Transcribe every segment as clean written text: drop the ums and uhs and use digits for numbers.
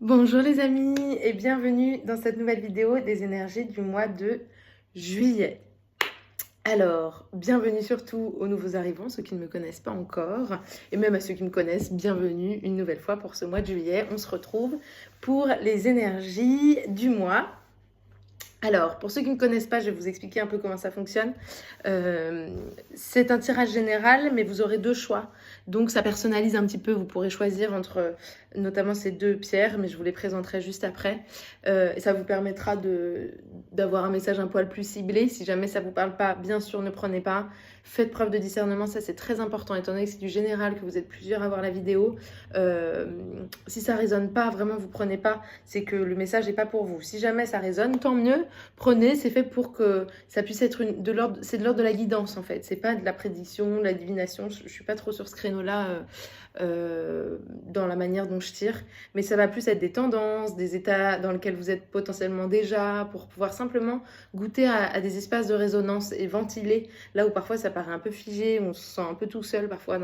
Bonjour les amis et bienvenue dans cette nouvelle vidéo des énergies du mois de juillet. Alors, bienvenue surtout aux nouveaux arrivants, ceux qui ne me connaissent pas encore, et même à ceux qui me connaissent, bienvenue une nouvelle fois pour ce mois de juillet. On se retrouve pour les énergies du mois. Alors, pour ceux qui ne connaissent pas, je vais vous expliquer un peu comment ça fonctionne. C'est un tirage général, mais vous aurez deux choix. Donc, ça personnalise un petit peu. Vous pourrez choisir entre notamment ces deux pierres, mais je vous les présenterai juste après. Et ça vous permettra d'avoir un message un poil plus ciblé. Si jamais ça ne vous parle pas, bien sûr, ne prenez pas. Faites preuve de discernement, ça c'est très important, étant donné que c'est du général, que vous êtes plusieurs à voir la vidéo. Si ça ne résonne pas, vraiment, vous prenez pas. C'est que le message n'est pas pour vous. Si jamais ça résonne, tant mieux. Prenez, c'est fait pour que ça puisse être c'est de l'ordre de la guidance en fait. C'est pas de la prédiction, de la divination. Je suis pas trop sur ce créneau-là dans la manière dont je tire, mais ça va plus être des tendances, des états dans lesquels vous êtes potentiellement déjà, pour pouvoir simplement goûter à des espaces de résonance et ventiler là où parfois ça paraît un peu figé, on se sent un peu tout seul parfois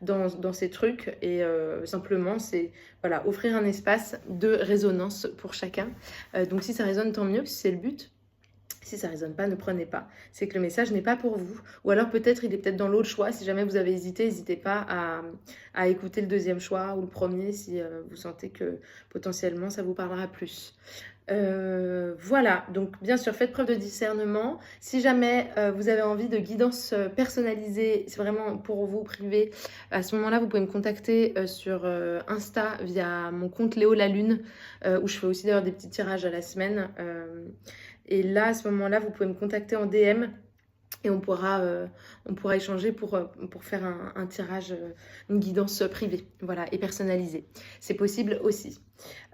dans ces trucs et simplement c'est voilà, offrir un espace de résonance pour chacun. Donc si ça résonne, tant mieux, si c'est le but. Si ça ne résonne pas, ne prenez pas. C'est que le message n'est pas pour vous. Ou alors peut-être il est peut-être dans l'autre choix. Si jamais vous avez hésité, n'hésitez pas à écouter le deuxième choix ou le premier si vous sentez que potentiellement ça vous parlera plus. Voilà, donc bien sûr, faites preuve de discernement. Si jamais vous avez envie de guidance personnalisée, c'est vraiment pour vous privé, à ce moment-là, vous pouvez me contacter sur Insta via mon compte Léo la Lune, où je fais aussi d'ailleurs des petits tirages à la semaine. Et là, à ce moment-là, vous pouvez me contacter en DM et on pourra échanger pour faire un tirage, une guidance privée, voilà, et personnalisée. C'est possible aussi.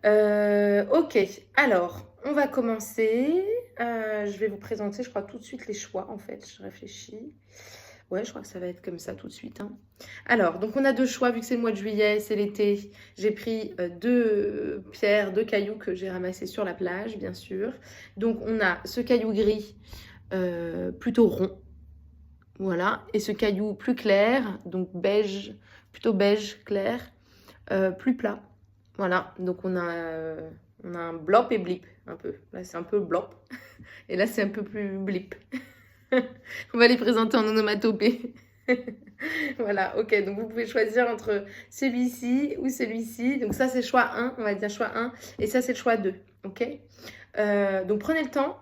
Ok, alors, on va commencer. Je vais vous présenter, je crois, tout de suite les choix, en fait. Je réfléchis. Ouais, je crois que ça va être comme ça tout de suite, hein. Alors, donc on a deux choix, vu que c'est le mois de juillet, c'est l'été. J'ai pris deux pierres, deux cailloux que j'ai ramassés sur la plage, bien sûr. Donc on a ce caillou gris, plutôt rond, voilà. Et ce caillou plus clair, donc beige, plutôt beige clair, plus plat. Voilà, donc on a un blop et blip, un peu. Là, c'est un peu blop. Et là, c'est un peu plus blip. On va les présenter en onomatopée. Voilà, ok, donc vous pouvez choisir entre celui-ci ou celui-ci. Donc ça, c'est choix 1, on va dire choix 1. Et ça, c'est le choix 2, ok. Donc prenez le temps,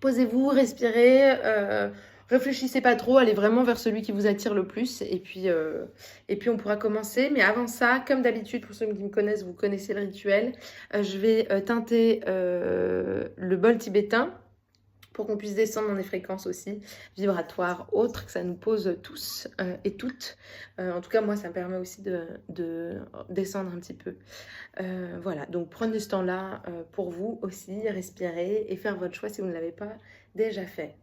posez-vous, respirez, réfléchissez pas trop, allez vraiment vers celui qui vous attire le plus. Et puis on pourra commencer. Mais avant ça, comme d'habitude, pour ceux qui me connaissent, vous connaissez le rituel. Je vais teinter le bol tibétain, pour qu'on puisse descendre dans des fréquences aussi vibratoires autres, que ça nous pose tous et toutes. En tout cas, moi, ça me permet aussi de descendre un petit peu. Voilà, donc prenez ce temps-là pour vous aussi, respirer et faire votre choix si vous ne l'avez pas déjà fait.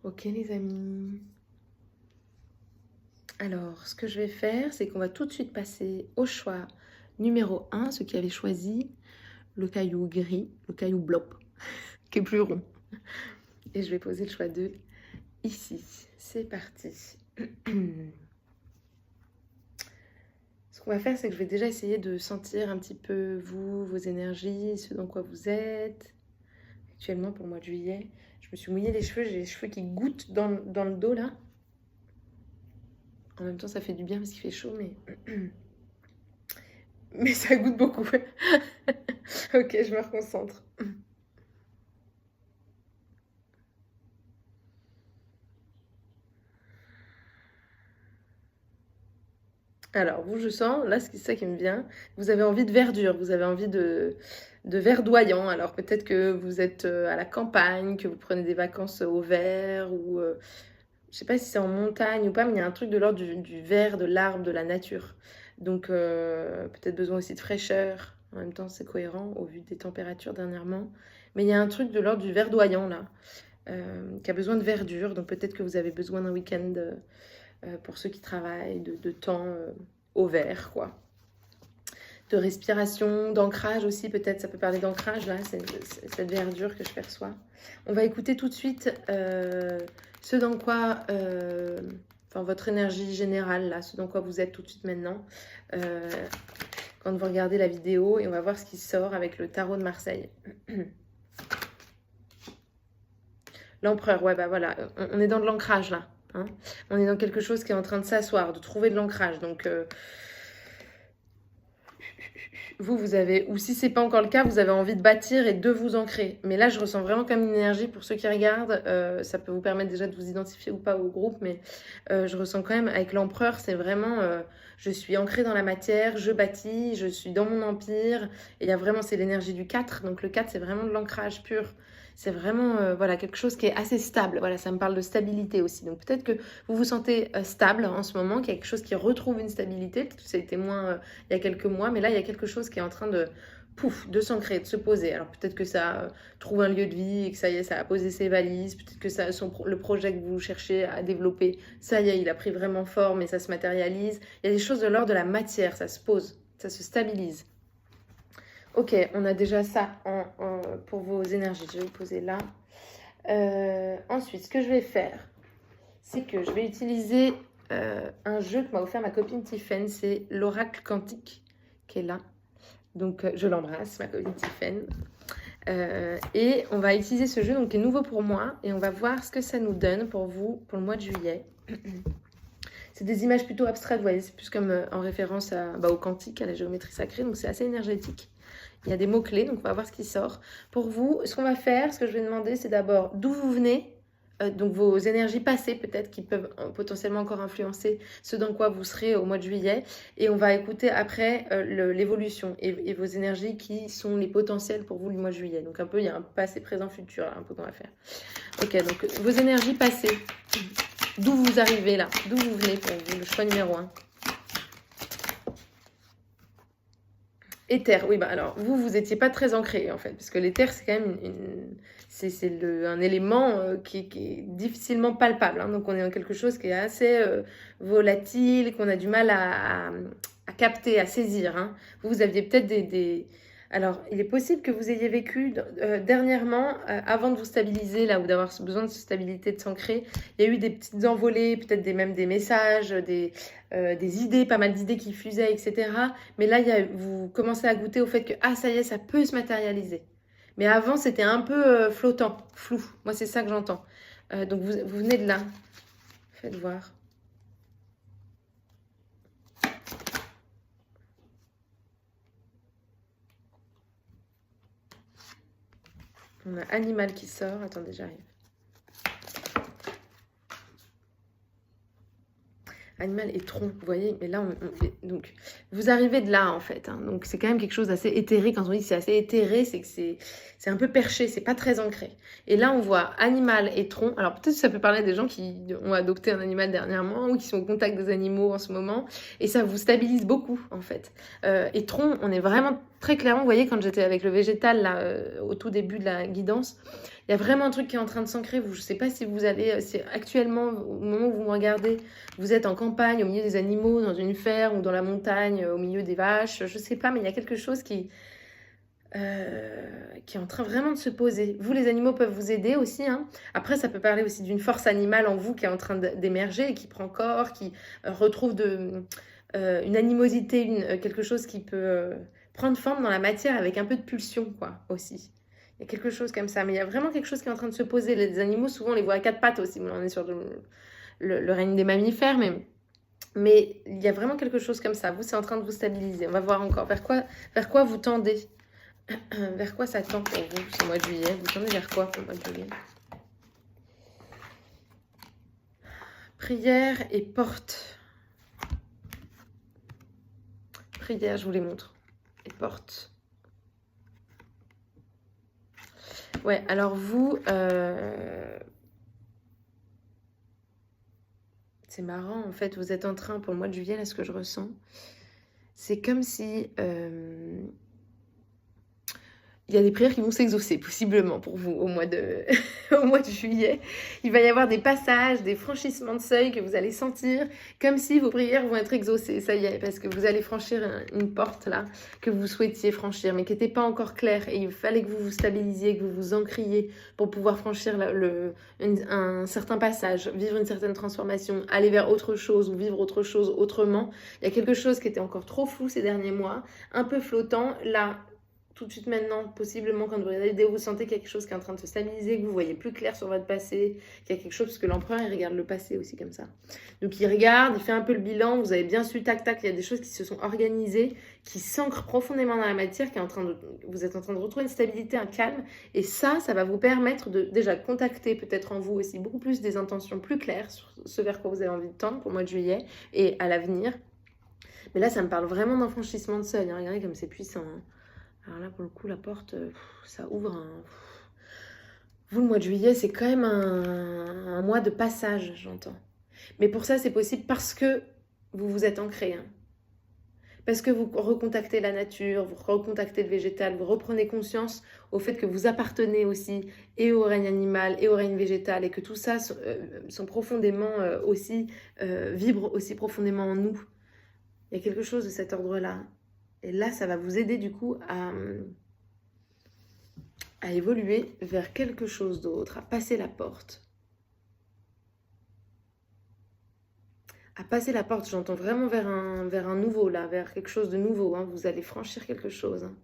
Ok les amis. Alors, ce que je vais faire, c'est qu'on va tout de suite passer au choix numéro 1, ceux qui avaient choisi le caillou gris, le caillou blop, qui est plus rond. Et je vais poser le choix 2 ici. C'est parti. Ce qu'on va faire, c'est que je vais déjà essayer de sentir un petit peu vous, vos énergies, ce dans quoi vous êtes. Actuellement, pour le mois de juillet, je me suis mouillé les cheveux, j'ai les cheveux qui goûtent dans le dos là. En même temps, ça fait du bien parce qu'il fait chaud, mais ça goûte beaucoup. Ok, je me reconcentre. Alors, vous, je sens, là, c'est ça qui me vient, vous avez envie de verdure, vous avez envie de verdoyant. Alors peut-être que vous êtes à la campagne, que vous prenez des vacances au vert ou je sais pas si c'est en montagne ou pas, mais il y a un truc de l'ordre du vert, de l'arbre, de la nature. Donc peut-être besoin aussi de fraîcheur. En même temps, c'est cohérent au vu des températures dernièrement. Mais il y a un truc de l'ordre du verdoyant là, qui a besoin de verdure. Donc peut-être que vous avez besoin d'un week-end pour ceux qui travaillent, de temps au vert, quoi. De respiration, d'ancrage aussi, peut-être ça peut parler d'ancrage là, c'est cette verdure que je perçois. On va écouter tout de suite ce dans quoi, enfin votre énergie générale là, ce dans quoi vous êtes tout de suite maintenant, quand vous regardez la vidéo, et on va voir ce qui sort avec le tarot de Marseille. L'empereur, ouais bah voilà, on est dans de l'ancrage là, hein. On est dans quelque chose qui est en train de s'asseoir, de trouver de l'ancrage, donc vous avez, ou si c'est pas encore le cas, vous avez envie de bâtir et de vous ancrer. Mais là, je ressens vraiment comme une énergie pour ceux qui regardent. Ça peut vous permettre déjà de vous identifier ou pas au groupe, mais je ressens quand même avec l'empereur, c'est vraiment, je suis ancrée dans la matière, je bâtis, je suis dans mon empire. Et il y a vraiment, c'est l'énergie du 4. Donc le 4, c'est vraiment de l'ancrage pur. C'est vraiment voilà, quelque chose qui est assez stable. Voilà, ça me parle de stabilité aussi. Donc peut-être que vous vous sentez stable en ce moment, qu'il y a quelque chose qui retrouve une stabilité. Peut-être que ça a été moins il y a quelques mois, mais là, il y a quelque chose qui est en train de, pouf, de s'ancrer, de se poser. Alors peut-être que ça trouve un lieu de vie et que ça y est, ça a posé ses valises. Peut-être que ça, le projet que vous cherchez à développer, ça y est, il a pris vraiment forme et ça se matérialise. Il y a des choses de l'ordre de la matière, ça se pose, ça se stabilise. Ok, on a déjà ça pour vos énergies. Je vais vous poser là. Ensuite, ce que je vais faire, c'est que je vais utiliser un jeu que m'a offert ma copine Tiffen. C'est l'oracle quantique qui est là. Donc, je l'embrasse, ma copine Tiffen. Et on va utiliser ce jeu donc, qui est nouveau pour moi. Et on va voir ce que ça nous donne pour vous pour le mois de juillet. C'est des images plutôt abstraites, vous voyez. C'est plus comme en référence au quantique, à la géométrie sacrée. Donc, c'est assez énergétique. Il y a des mots-clés, donc on va voir ce qui sort. Pour vous, ce qu'on va faire, ce que je vais demander, c'est d'abord d'où vous venez, donc vos énergies passées peut-être qui peuvent potentiellement encore influencer ce dans quoi vous serez au mois de juillet. Et on va écouter après l'évolution et vos énergies qui sont les potentiels pour vous le mois de juillet. Donc un peu, il y a un passé, présent, futur, là, un peu qu'on va faire. Ok, donc vos énergies passées, d'où vous arrivez là, d'où vous venez pour vous, le choix numéro 1. Éther, oui, bah alors vous étiez pas très ancré en fait, parce que l'éther c'est quand même un élément qui est difficilement palpable, hein. Donc on est dans quelque chose qui est assez volatile, qu'on a du mal à capter, à saisir, hein. Vous aviez peut-être Alors, il est possible que vous ayez vécu dernièrement, avant de vous stabiliser, là, ou d'avoir besoin de stabilité, de s'ancrer, il y a eu des petites envolées, peut-être même des messages, des idées, pas mal d'idées qui fusaient, etc. Mais là, vous commencez à goûter au fait que, ah, ça y est, ça peut se matérialiser. Mais avant, c'était un peu flottant, flou. Moi, c'est ça que j'entends. Donc, vous venez de là. Faites voir. On a animal qui sort. Attendez, j'arrive. Animal et tronc, vous voyez, mais là, donc, vous arrivez de là, en fait, hein. Donc, c'est quand même quelque chose d'assez éthéré. Quand on dit que c'est assez éthéré, c'est que c'est un peu perché, c'est pas très ancré. Et là, on voit animal et tronc. Alors, peut-être que ça peut parler des gens qui ont adopté un animal dernièrement ou qui sont au contact des animaux en ce moment. Et ça vous stabilise beaucoup, en fait. Et tronc, on est vraiment très clairement, vous voyez, quand j'étais avec le végétal, là, au tout début de la guidance, il y a vraiment un truc qui est en train de s'ancrer. Je ne sais pas si vous allez, c'est actuellement, au moment où vous me regardez, vous êtes en campagne, au milieu des animaux, dans une ferme ou dans la montagne, au milieu des vaches, je ne sais pas, mais il y a quelque chose qui est en train vraiment de se poser. Vous, les animaux peuvent vous aider aussi, hein. Après, ça peut parler aussi d'une force animale en vous qui est en train d'émerger et qui prend corps, qui retrouve une animosité, quelque chose qui peut prendre forme dans la matière avec un peu de pulsion, quoi, aussi. Il y a quelque chose comme ça, mais il y a vraiment quelque chose qui est en train de se poser. Les animaux, souvent, on les voit à quatre pattes aussi. Bon, on est sur le règne des mammifères, mais il y a vraiment quelque chose comme ça. Vous, c'est en train de vous stabiliser. On va voir encore. Vers quoi vous tendez? Vers quoi ça tend pour vous ce mois de juillet? Vous tendez vers quoi pour le mois de juillet? Prière et porte. Prière, je vous les montre. Et porte. Ouais, alors vous, c'est marrant en fait, vous êtes en train, pour le mois de juillet, là, ce que je ressens, c'est comme si il y a des prières qui vont s'exaucer, possiblement, pour vous, au mois de, au mois de juillet. Il va y avoir des passages, des franchissements de seuil que vous allez sentir, comme si vos prières vont être exaucées, ça y est, parce que vous allez franchir une porte, là, que vous souhaitiez franchir, mais qui n'était pas encore claire, et il fallait que vous vous stabilisiez, que vous vous ancriez pour pouvoir franchir un certain passage, vivre une certaine transformation, aller vers autre chose, ou vivre autre chose autrement. Il y a quelque chose qui était encore trop flou ces derniers mois, un peu flottant, là, tout de suite maintenant, possiblement quand vous regardez, vous sentez quelque chose qui est en train de se stabiliser, que vous voyez plus clair sur votre passé, qu'il y a quelque chose, parce que l'empereur, il regarde le passé aussi comme ça. Donc il regarde, il fait un peu le bilan, vous avez bien su, tac, tac, il y a des choses qui se sont organisées, qui s'ancrent profondément dans la matière, vous êtes en train de retrouver une stabilité, un calme, et ça va vous permettre de déjà contacter peut-être en vous aussi beaucoup plus des intentions plus claires sur ce vers quoi vous avez envie de tendre pour le mois de juillet et à l'avenir. Mais là, ça me parle vraiment d'un franchissement de seuil, hein. Regardez comme c'est puissant, hein. Alors là, pour le coup, la porte, ça ouvre un... Vous, le mois de juillet, c'est quand même un mois de passage, j'entends. Mais pour ça, c'est possible parce que vous vous êtes ancré. Hein. Parce que vous recontactez la nature, vous recontactez le végétal, vous reprenez conscience au fait que vous appartenez aussi et au règne animal et au règne végétal et que tout ça sont profondément aussi, vibre aussi profondément en nous. Il y a quelque chose de cet ordre-là. Et là, ça va vous aider du coup à évoluer vers quelque chose d'autre, à passer la porte. À passer la porte, j'entends vraiment vers un nouveau, là, vers quelque chose de nouveau. Hein. Vous allez franchir quelque chose. Hein.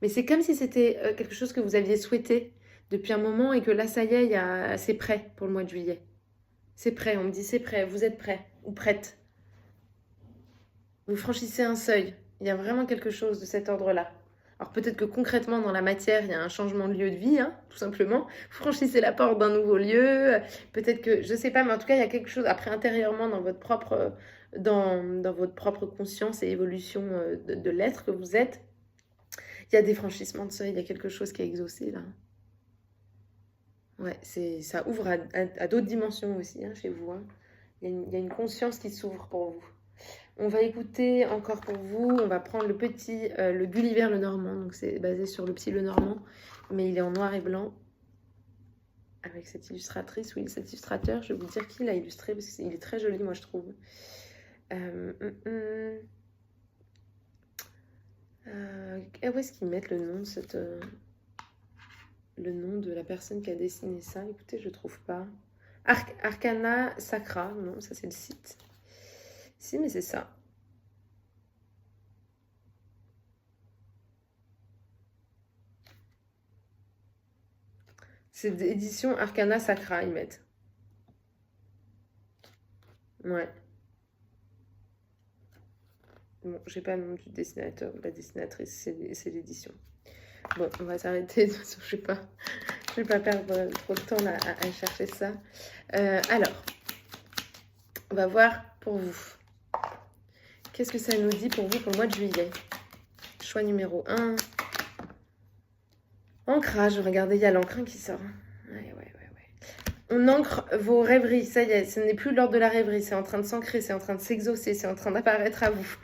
Mais c'est comme si c'était quelque chose que vous aviez souhaité depuis un moment et que là, ça y est, c'est prêt pour le mois de juillet. C'est prêt, on me dit c'est prêt, vous êtes prêt ou prête. Vous franchissez un seuil. Il y a vraiment quelque chose de cet ordre-là. Alors peut-être que concrètement dans la matière, il y a un changement de lieu de vie, hein, tout simplement. Vous franchissez la porte d'un nouveau lieu. Peut-être que, je ne sais pas, mais en tout cas, il y a quelque chose après intérieurement dans votre propre, dans votre propre conscience et évolution de l'être que vous êtes. Il y a des franchissements de seuil, il y a quelque chose qui est exaucé là. Ouais, ça ouvre à d'autres dimensions aussi hein, chez vous. Hein. Il y a une conscience qui s'ouvre pour vous. On va écouter encore pour vous, on va prendre le Gulliver le Normand, donc c'est basé sur le Psy le Normand, mais il est en noir et blanc, avec cette illustratrice, ou cet illustrateur, je vais vous dire qui l'a illustré, parce qu'il est très joli, moi je trouve. Où est-ce qu'ils mettent le nom de le nom de la personne qui a dessiné ça? Écoutez, je ne trouve pas. Arcana Sacra, non, ça c'est le site. Si, mais c'est ça. C'est d'édition Arcana Sacra, ils mettent. Ouais. Bon, j'ai pas le nom du dessinateur ou la dessinatrice, c'est l'édition. Bon, on va s'arrêter, je vais pas perdre trop de temps à chercher ça. Alors, on va voir pour vous. Qu'est-ce que ça nous dit pour vous pour le mois de juillet? Choix numéro 1. Ancrage, regardez, il y a l'encre qui sort. Ouais. On ancre vos rêveries, ça y est, ce n'est plus l'ordre de la rêverie, c'est en train de s'ancrer, c'est en train de s'exaucer, c'est en train d'apparaître à vous.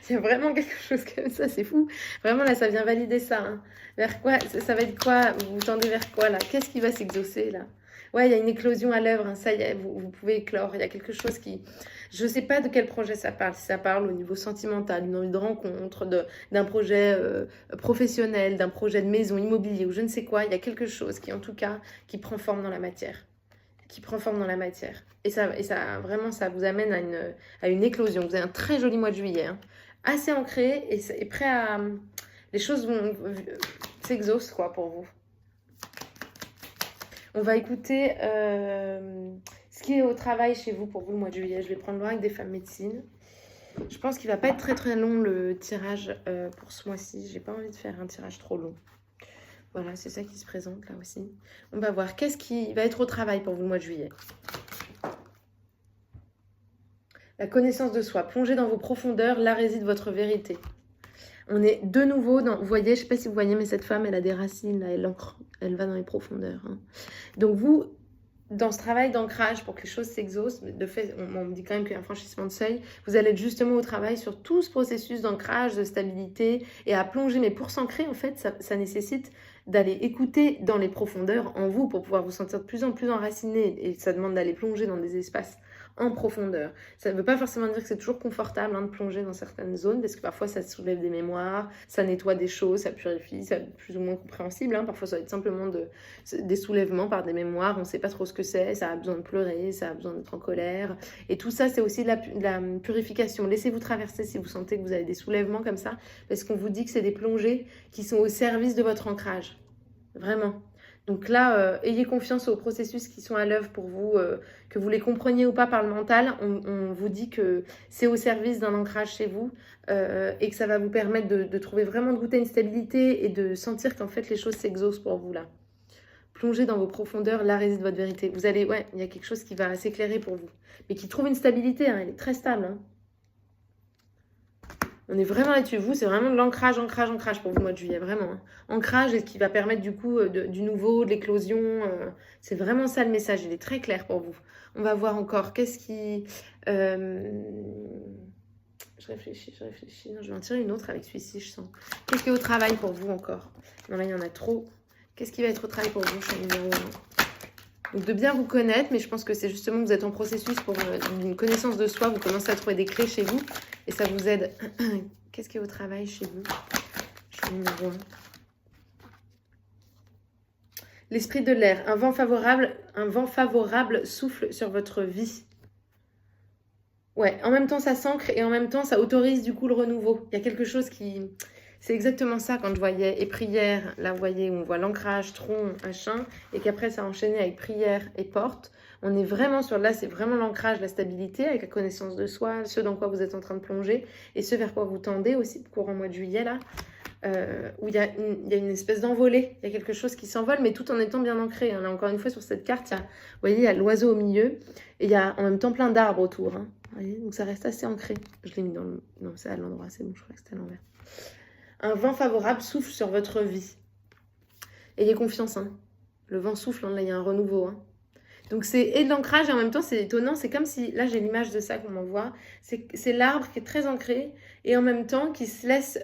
Il y a vraiment quelque chose comme ça, c'est fou. Vraiment là, ça vient valider ça. Hein. Vers quoi, ça va être quoi? Vous tendez vers quoi là? Qu'est-ce qui va s'exaucer là? Ouais, il y a une éclosion à l'œuvre, hein. Ça y est, vous pouvez éclore. Il y a quelque chose qui... Je ne sais pas de quel projet ça parle. Si ça parle au niveau sentimental, d'une envie de rencontre, d'un projet professionnel, d'un projet de maison, immobilier ou je ne sais quoi. Il y a quelque chose qui, en tout cas, qui prend forme dans la matière. Et ça vraiment, ça vous amène à une éclosion. Vous avez un très joli mois de juillet. Hein. Assez ancré et prêt à... Les choses vont s'exaucent, quoi, pour vous. On va écouter ce qui est au travail chez vous pour vous le mois de juillet. Je vais prendre le avec des femmes médecine. Je pense qu'il ne va pas être très très long le tirage pour ce mois-ci. J'ai pas envie de faire un tirage trop long. Voilà, c'est ça qui se présente là aussi. On va voir qu'est-ce qui va être au travail pour vous le mois de juillet. La connaissance de soi. Plongez dans vos profondeurs, là réside votre vérité. On est de nouveau dans, vous voyez, je ne sais pas si vous voyez, mais cette femme, elle a des racines, là, elle ancre, elle va dans les profondeurs. Hein. Donc vous, dans ce travail d'ancrage pour que les choses s'exaucent, de fait, on me dit quand même qu'il y a un franchissement de seuil, vous allez être justement au travail sur tout ce processus d'ancrage, de stabilité et à plonger. Mais pour s'ancrer, en fait, ça nécessite d'aller écouter dans les profondeurs en vous pour pouvoir vous sentir de plus en plus enraciné. Et ça demande d'aller plonger dans des espaces en profondeur. Ça ne veut pas forcément dire que c'est toujours confortable de plonger dans certaines zones, parce que parfois ça soulève des mémoires, ça nettoie des choses, ça purifie, c'est plus ou moins compréhensible. Hein. Parfois ça va être simplement des soulèvements par des mémoires, on ne sait pas trop ce que c'est, ça a besoin de pleurer, ça a besoin d'être en colère. Et tout ça, c'est aussi de la purification. Laissez-vous traverser si vous sentez que vous avez des soulèvements comme ça, parce qu'on vous dit que c'est des plongées qui sont au service de votre ancrage. Vraiment. Donc là, ayez confiance aux processus qui sont à l'œuvre pour vous, que vous les compreniez ou pas par le mental. On vous dit que c'est au service d'un ancrage chez vous et que ça va vous permettre de trouver vraiment, de goûter une stabilité et de sentir qu'en fait les choses s'exaucent pour vous là. Plongez dans vos profondeurs, là réside votre vérité. Vous allez, ouais, il y a quelque chose qui va s'éclairer pour vous. Mais qui trouve une stabilité, hein, elle est très stable. Hein. On est vraiment là-dessus. Vous, c'est vraiment de l'ancrage, ancrage, ancrage pour vous, mois de juillet, vraiment. Hein. Ancrage, et ce qui va permettre du coup du nouveau, de l'éclosion. C'est vraiment ça le message, il est très clair pour vous. On va voir encore, qu'est-ce qui... Je réfléchis. Non, je vais en tirer une autre avec celui-ci, je sens. Qu'est-ce qui est au travail pour vous encore? Non, là, il y en a trop. Qu'est-ce qui va être au travail pour vous, c'est numéro 1? Donc de bien vous connaître, mais je pense que c'est justement que vous êtes en processus pour une connaissance de soi, vous commencez à trouver des clés chez vous et ça vous aide. Qu'est-ce qui est au travail chez vous? Je suis numéro 1. L'esprit de l'air, un vent favorable souffle sur votre vie. Ouais, en même temps ça s'ancre et en même temps ça autorise du coup le renouveau. Il y a quelque chose qui... C'est exactement ça quand je voyais, et prière, là vous voyez, on voit l'ancrage, tronc, machin, et qu'après ça a enchaîné avec prière et porte. On est vraiment sur, là c'est vraiment l'ancrage, la stabilité, avec la connaissance de soi, ce dans quoi vous êtes en train de plonger, et ce vers quoi vous tendez aussi, courant mois de juillet là, où il y a une espèce d'envolée, il y a quelque chose qui s'envole, mais tout en étant bien ancré. Hein. Là encore une fois sur cette carte, vous voyez, il y a l'oiseau au milieu, et il y a en même temps plein d'arbres autour. Hein. Vous voyez, donc ça reste assez ancré. Je l'ai mis dans le... Non, c'est à l'endroit, c'est bon, je crois que c'était à l'envers. Un vent favorable souffle sur votre vie. Ayez confiance, hein. Le vent souffle, hein, là il y a un renouveau. Hein. Donc c'est et de l'ancrage et en même temps c'est étonnant. C'est comme si, là j'ai l'image de ça qu'on m'envoie. C'est l'arbre qui est très ancré et en même temps qui se laisse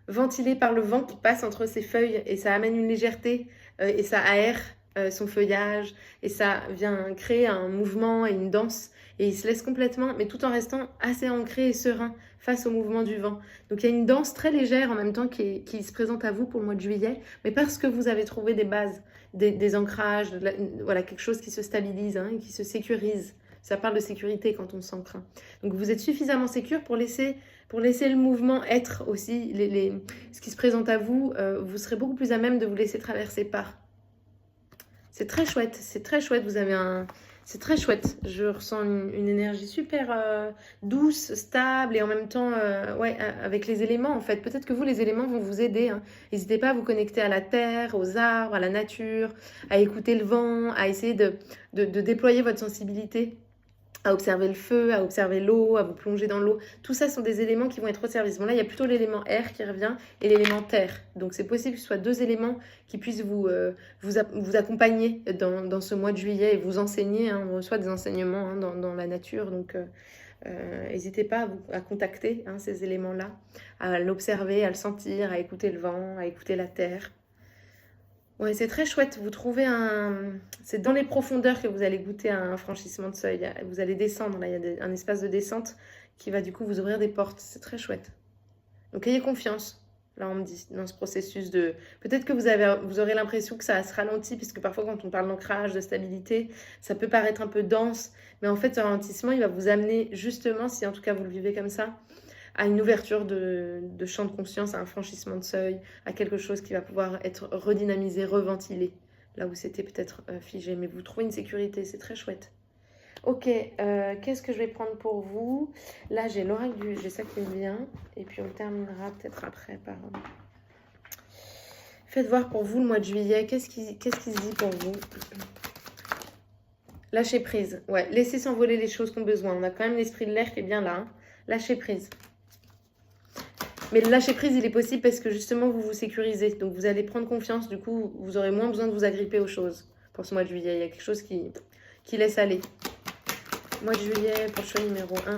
ventiler par le vent qui passe entre ses feuilles et ça amène une légèreté et ça aère son feuillage et ça vient créer un mouvement et une danse. Et il se laisse complètement, mais tout en restant assez ancré et serein face au mouvement du vent. Donc il y a une danse très légère en même temps qui se présente à vous pour le mois de juillet, mais parce que vous avez trouvé des bases, des ancrages, voilà, quelque chose qui se stabilise hein, et qui se sécurise. Ça parle de sécurité quand on s'ancre. Donc vous êtes suffisamment sécure pour laisser le mouvement être aussi ce qui se présente à vous. Vous serez beaucoup plus à même de vous laisser traverser par. C'est très chouette, vous avez un... C'est très chouette, je ressens une énergie super douce, stable et en même temps, ouais, avec les éléments en fait. Peut-être que vous, les éléments vont vous aider. Hein. N'hésitez pas à vous connecter à la terre, aux arbres, à la nature, à écouter le vent, à essayer de déployer votre sensibilité, à observer le feu, à observer l'eau, à vous plonger dans l'eau. Tout ça sont des éléments qui vont être au service. Bon là, il y a plutôt l'élément air qui revient et l'élément terre. Donc c'est possible que ce soit deux éléments qui puissent vous accompagner dans ce mois de juillet et vous enseigner. Hein. On reçoit des enseignements hein, dans la nature. Donc n'hésitez pas à contacter hein, ces éléments-là, à l'observer, à le sentir, à écouter le vent, à écouter la terre. Ouais, c'est très chouette. Vous trouvez c'est dans les profondeurs que vous allez goûter un franchissement de seuil. Vous allez descendre. Là, il y a un espace de descente qui va du coup vous ouvrir des portes. C'est très chouette. Donc, ayez confiance. Là, on me dit, dans ce processus de... Peut-être que vous aurez l'impression que ça se ralentit, puisque parfois, quand on parle d'ancrage, de stabilité, ça peut paraître un peu dense. Mais en fait, ce ralentissement, il va vous amener justement, si en tout cas vous le vivez comme ça, à une ouverture de champ de conscience, à un franchissement de seuil, à quelque chose qui va pouvoir être redynamisé, reventilé, là où c'était peut-être figé. Mais vous trouvez une sécurité, c'est très chouette. Ok, qu'est-ce que je vais prendre pour vous? Là, j'ai l'oracle j'ai ça qui me vient, et puis on terminera peut-être après par... Faites voir pour vous le mois de juillet, qu'est-ce qui se dit pour vous? Lâcher prise, ouais, laissez s'envoler les choses qui ont besoin. On a quand même l'esprit de l'air qui est bien là, hein. Lâcher prise. Mais le lâcher prise, il est possible parce que justement, vous vous sécurisez. Donc, vous allez prendre confiance. Du coup, vous aurez moins besoin de vous agripper aux choses pour ce mois de juillet. Il y a quelque chose qui laisse aller. Mois de juillet, pour le choix numéro 1.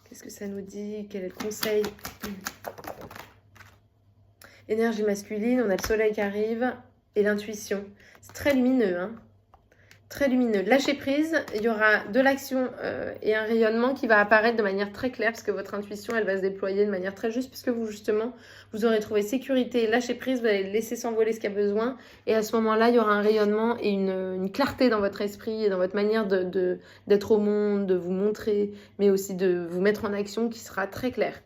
Qu'est-ce que ça nous dit? Quel est le conseil? Énergie masculine, on a le soleil qui arrive et l'intuition. C'est très lumineux, hein? Très lumineux. Lâcher prise, il y aura de l'action et un rayonnement qui va apparaître de manière très claire parce que votre intuition, elle va se déployer de manière très juste puisque vous, justement, vous aurez trouvé sécurité. Lâcher prise, vous allez laisser s'envoler ce qu'il y a besoin et à ce moment-là, il y aura un rayonnement et une clarté dans votre esprit et dans votre manière d'être au monde, de vous montrer, mais aussi de vous mettre en action qui sera très claire.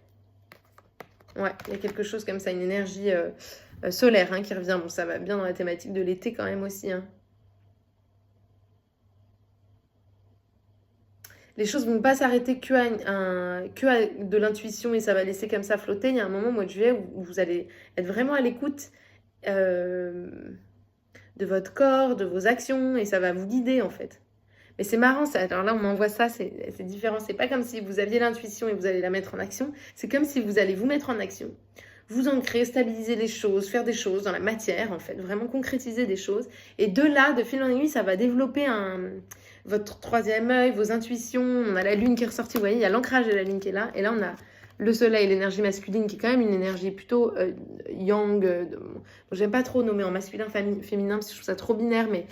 Ouais, il y a quelque chose comme ça, une énergie solaire qui revient. Bon, ça va bien dans la thématique de l'été quand même aussi, hein. Les choses ne vont pas s'arrêter que à de l'intuition et ça va laisser comme ça flotter. Il y a un moment au mois de juillet où vous allez être vraiment à l'écoute de votre corps, de vos actions et ça va vous guider en fait. Mais c'est marrant, ça. Alors là, on m'envoie ça, c'est différent. C'est pas comme si vous aviez l'intuition et vous allez la mettre en action. C'est comme si vous allez vous mettre en action, vous ancrer, stabiliser les choses, faire des choses dans la matière, en fait. Vraiment concrétiser des choses. Et de là, de fil en aiguille, ça va développer votre troisième œil, vos intuitions. On a la lune qui est ressortie, vous voyez, il y a l'ancrage de la lune qui est là. Et là, on a le soleil, l'énergie masculine, qui est quand même une énergie plutôt yang. Bon, j'aime pas trop nommer en masculin, féminin, parce que je trouve ça trop binaire, mais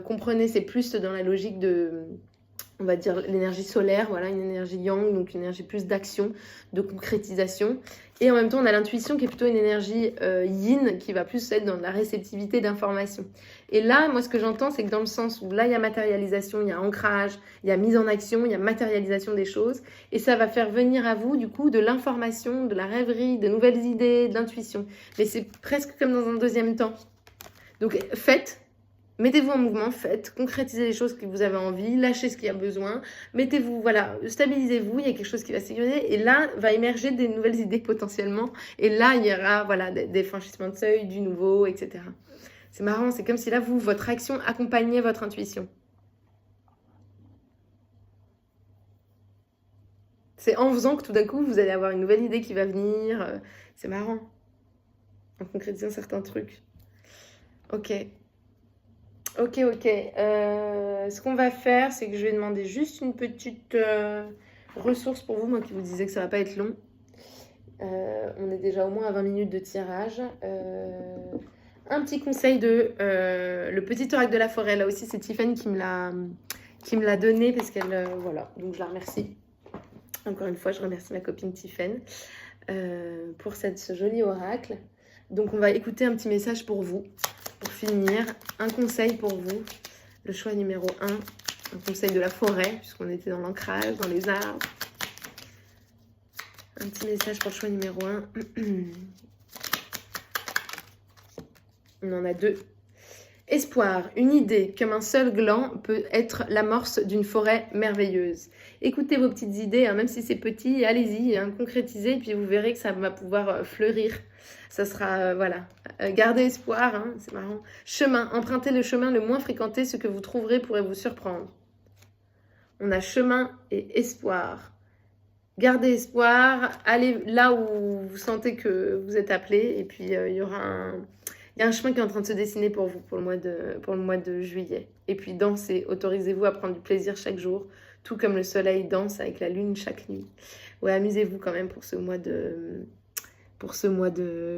comprenez, c'est plus dans la logique de, on va dire, l'énergie solaire, voilà, une énergie yang, donc une énergie plus d'action, de concrétisation. Et en même temps, on a l'intuition qui est plutôt une énergie yin, qui va plus être dans la réceptivité d'informations. Et là, moi, ce que j'entends, c'est que dans le sens où là, il y a matérialisation, il y a ancrage, il y a mise en action, il y a matérialisation des choses. Et ça va faire venir à vous, du coup, de l'information, de la rêverie, de nouvelles idées, de l'intuition. Mais c'est presque comme dans un deuxième temps. Donc, faites. Mettez-vous en mouvement, faites, concrétisez les choses que vous avez envie, lâchez ce qu'il y a besoin, mettez-vous, voilà, stabilisez-vous, il y a quelque chose qui va se sécuriser et là va émerger des nouvelles idées potentiellement et là il y aura voilà, des franchissements de seuil, du nouveau, etc. C'est marrant, c'est comme si là, votre action accompagnait votre intuition. C'est en faisant que tout d'un coup, vous allez avoir une nouvelle idée qui va venir. C'est marrant. En concrétisant certains trucs. Ok. Ce qu'on va faire, c'est que je vais demander juste une petite ressource pour vous, moi qui vous disais que ça va pas être long. On est déjà au moins à 20 minutes de tirage. Un petit conseil de le petit oracle de la forêt. Là aussi, c'est Tiffany qui me l'a donné parce qu'elle... voilà, donc je la remercie. Encore une fois, je remercie ma copine Tiffany pour ce joli oracle. Donc, on va écouter un petit message pour vous. Pour finir, un conseil pour vous, le choix numéro 1, un conseil de la forêt, puisqu'on était dans l'ancrage, dans les arbres. Un petit message pour le choix numéro 1. On en a 2. Espoir, une idée, comme un seul gland, peut être l'amorce d'une forêt merveilleuse. Écoutez vos petites idées, même si c'est petit, allez-y, concrétisez, puis vous verrez que ça va pouvoir fleurir. Ça sera, voilà, gardez espoir, c'est marrant. Chemin, empruntez le chemin le moins fréquenté, ce que vous trouverez pourrait vous surprendre. On a chemin et espoir. Gardez espoir, allez là où vous sentez que vous êtes appelé, et puis il y aura il y a un chemin qui est en train de se dessiner pour vous pour le mois de juillet. Et puis dansez, autorisez-vous à prendre du plaisir chaque jour, tout comme le soleil danse avec la lune chaque nuit. Ouais, amusez-vous quand même pour ce mois de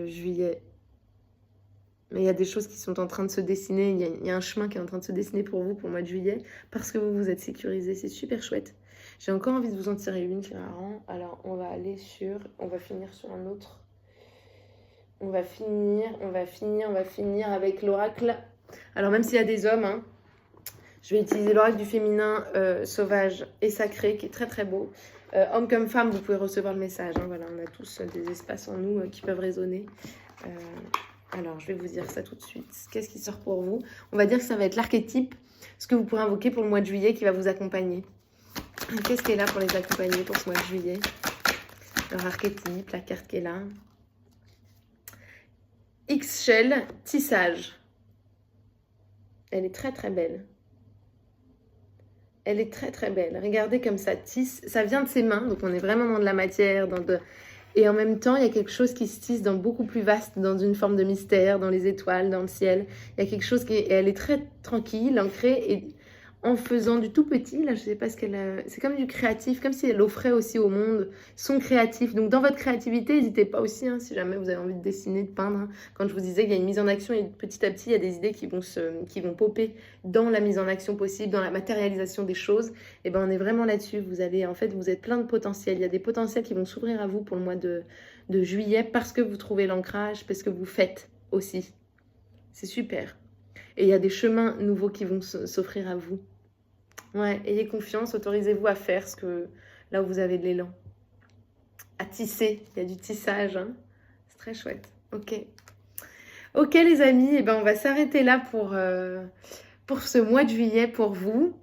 juillet. Mais il y a des choses qui sont en train de se dessiner, il y a un chemin qui est en train de se dessiner pour vous pour le mois de juillet, parce que vous vous êtes sécurisé, c'est super chouette. J'ai encore envie de vous en tirer une, c'est marrant. Alors on va finir sur un autre. On va finir avec l'oracle. Alors même s'il y a des hommes, je vais utiliser l'oracle du féminin sauvage et sacré, qui est très très beau. Homme comme femme, vous pouvez recevoir le message. Voilà, on a tous des espaces en nous qui peuvent résonner. Alors, je vais vous dire ça tout de suite. Qu'est-ce qui sort pour vous? On va dire que ça va être l'archétype, ce que vous pourrez invoquer pour le mois de juillet qui va vous accompagner. Qu'est-ce qui est là pour les accompagner pour ce mois de juillet? Leur archétype, la carte qui est là. X-Shell, tissage. Elle est très très belle. Elle est très très belle. Regardez comme ça tisse. Ça vient de ses mains, donc on est vraiment dans de la matière, Et en même temps, il y a quelque chose qui se tisse dans beaucoup plus vaste, dans une forme de mystère, dans les étoiles, dans le ciel. Il y a quelque chose qui est, elle est très tranquille, ancrée, et en faisant du tout petit, là je sais pas ce qu'elle a, c'est comme du créatif, comme si elle offrait aussi au monde son créatif. Donc dans votre créativité, n'hésitez pas aussi, hein, si jamais vous avez envie de dessiner, de peindre, hein. Quand je vous disais qu'il y a une mise en action et petit à petit, il y a des idées qui vont popper dans la mise en action possible, dans la matérialisation des choses. Et ben on est vraiment là-dessus. Vous allez, en fait, vous êtes plein de potentiel. Il y a des potentiels qui vont s'ouvrir à vous pour le mois de juillet parce que vous trouvez l'ancrage, parce que vous faites aussi. C'est super. Et il y a des chemins nouveaux qui vont s'offrir à vous. Ouais, ayez confiance, autorisez-vous à faire ce que là où vous avez de l'élan. À tisser, il y a du tissage, hein. C'est très chouette. Ok. Ok les amis, eh ben on va s'arrêter là pour ce mois de juillet pour vous.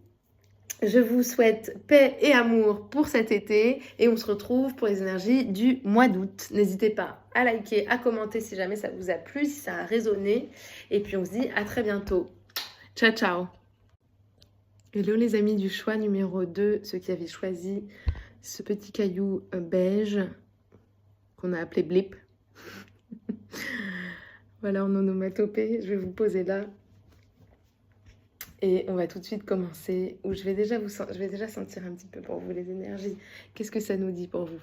Je vous souhaite paix et amour pour cet été et on se retrouve pour les énergies du mois d'août. N'hésitez pas à liker, à commenter si jamais ça vous a plu, si ça a résonné. Et puis on se dit à très bientôt. Ciao, ciao. Hello les amis du choix numéro 2, ceux qui avaient choisi ce petit caillou beige qu'on a appelé Blip. Voilà en onomatopée, je vais vous poser là. Et on va tout de suite commencer, où je vais déjà sentir un petit peu pour vous les énergies. Qu'est-ce que ça nous dit pour vous?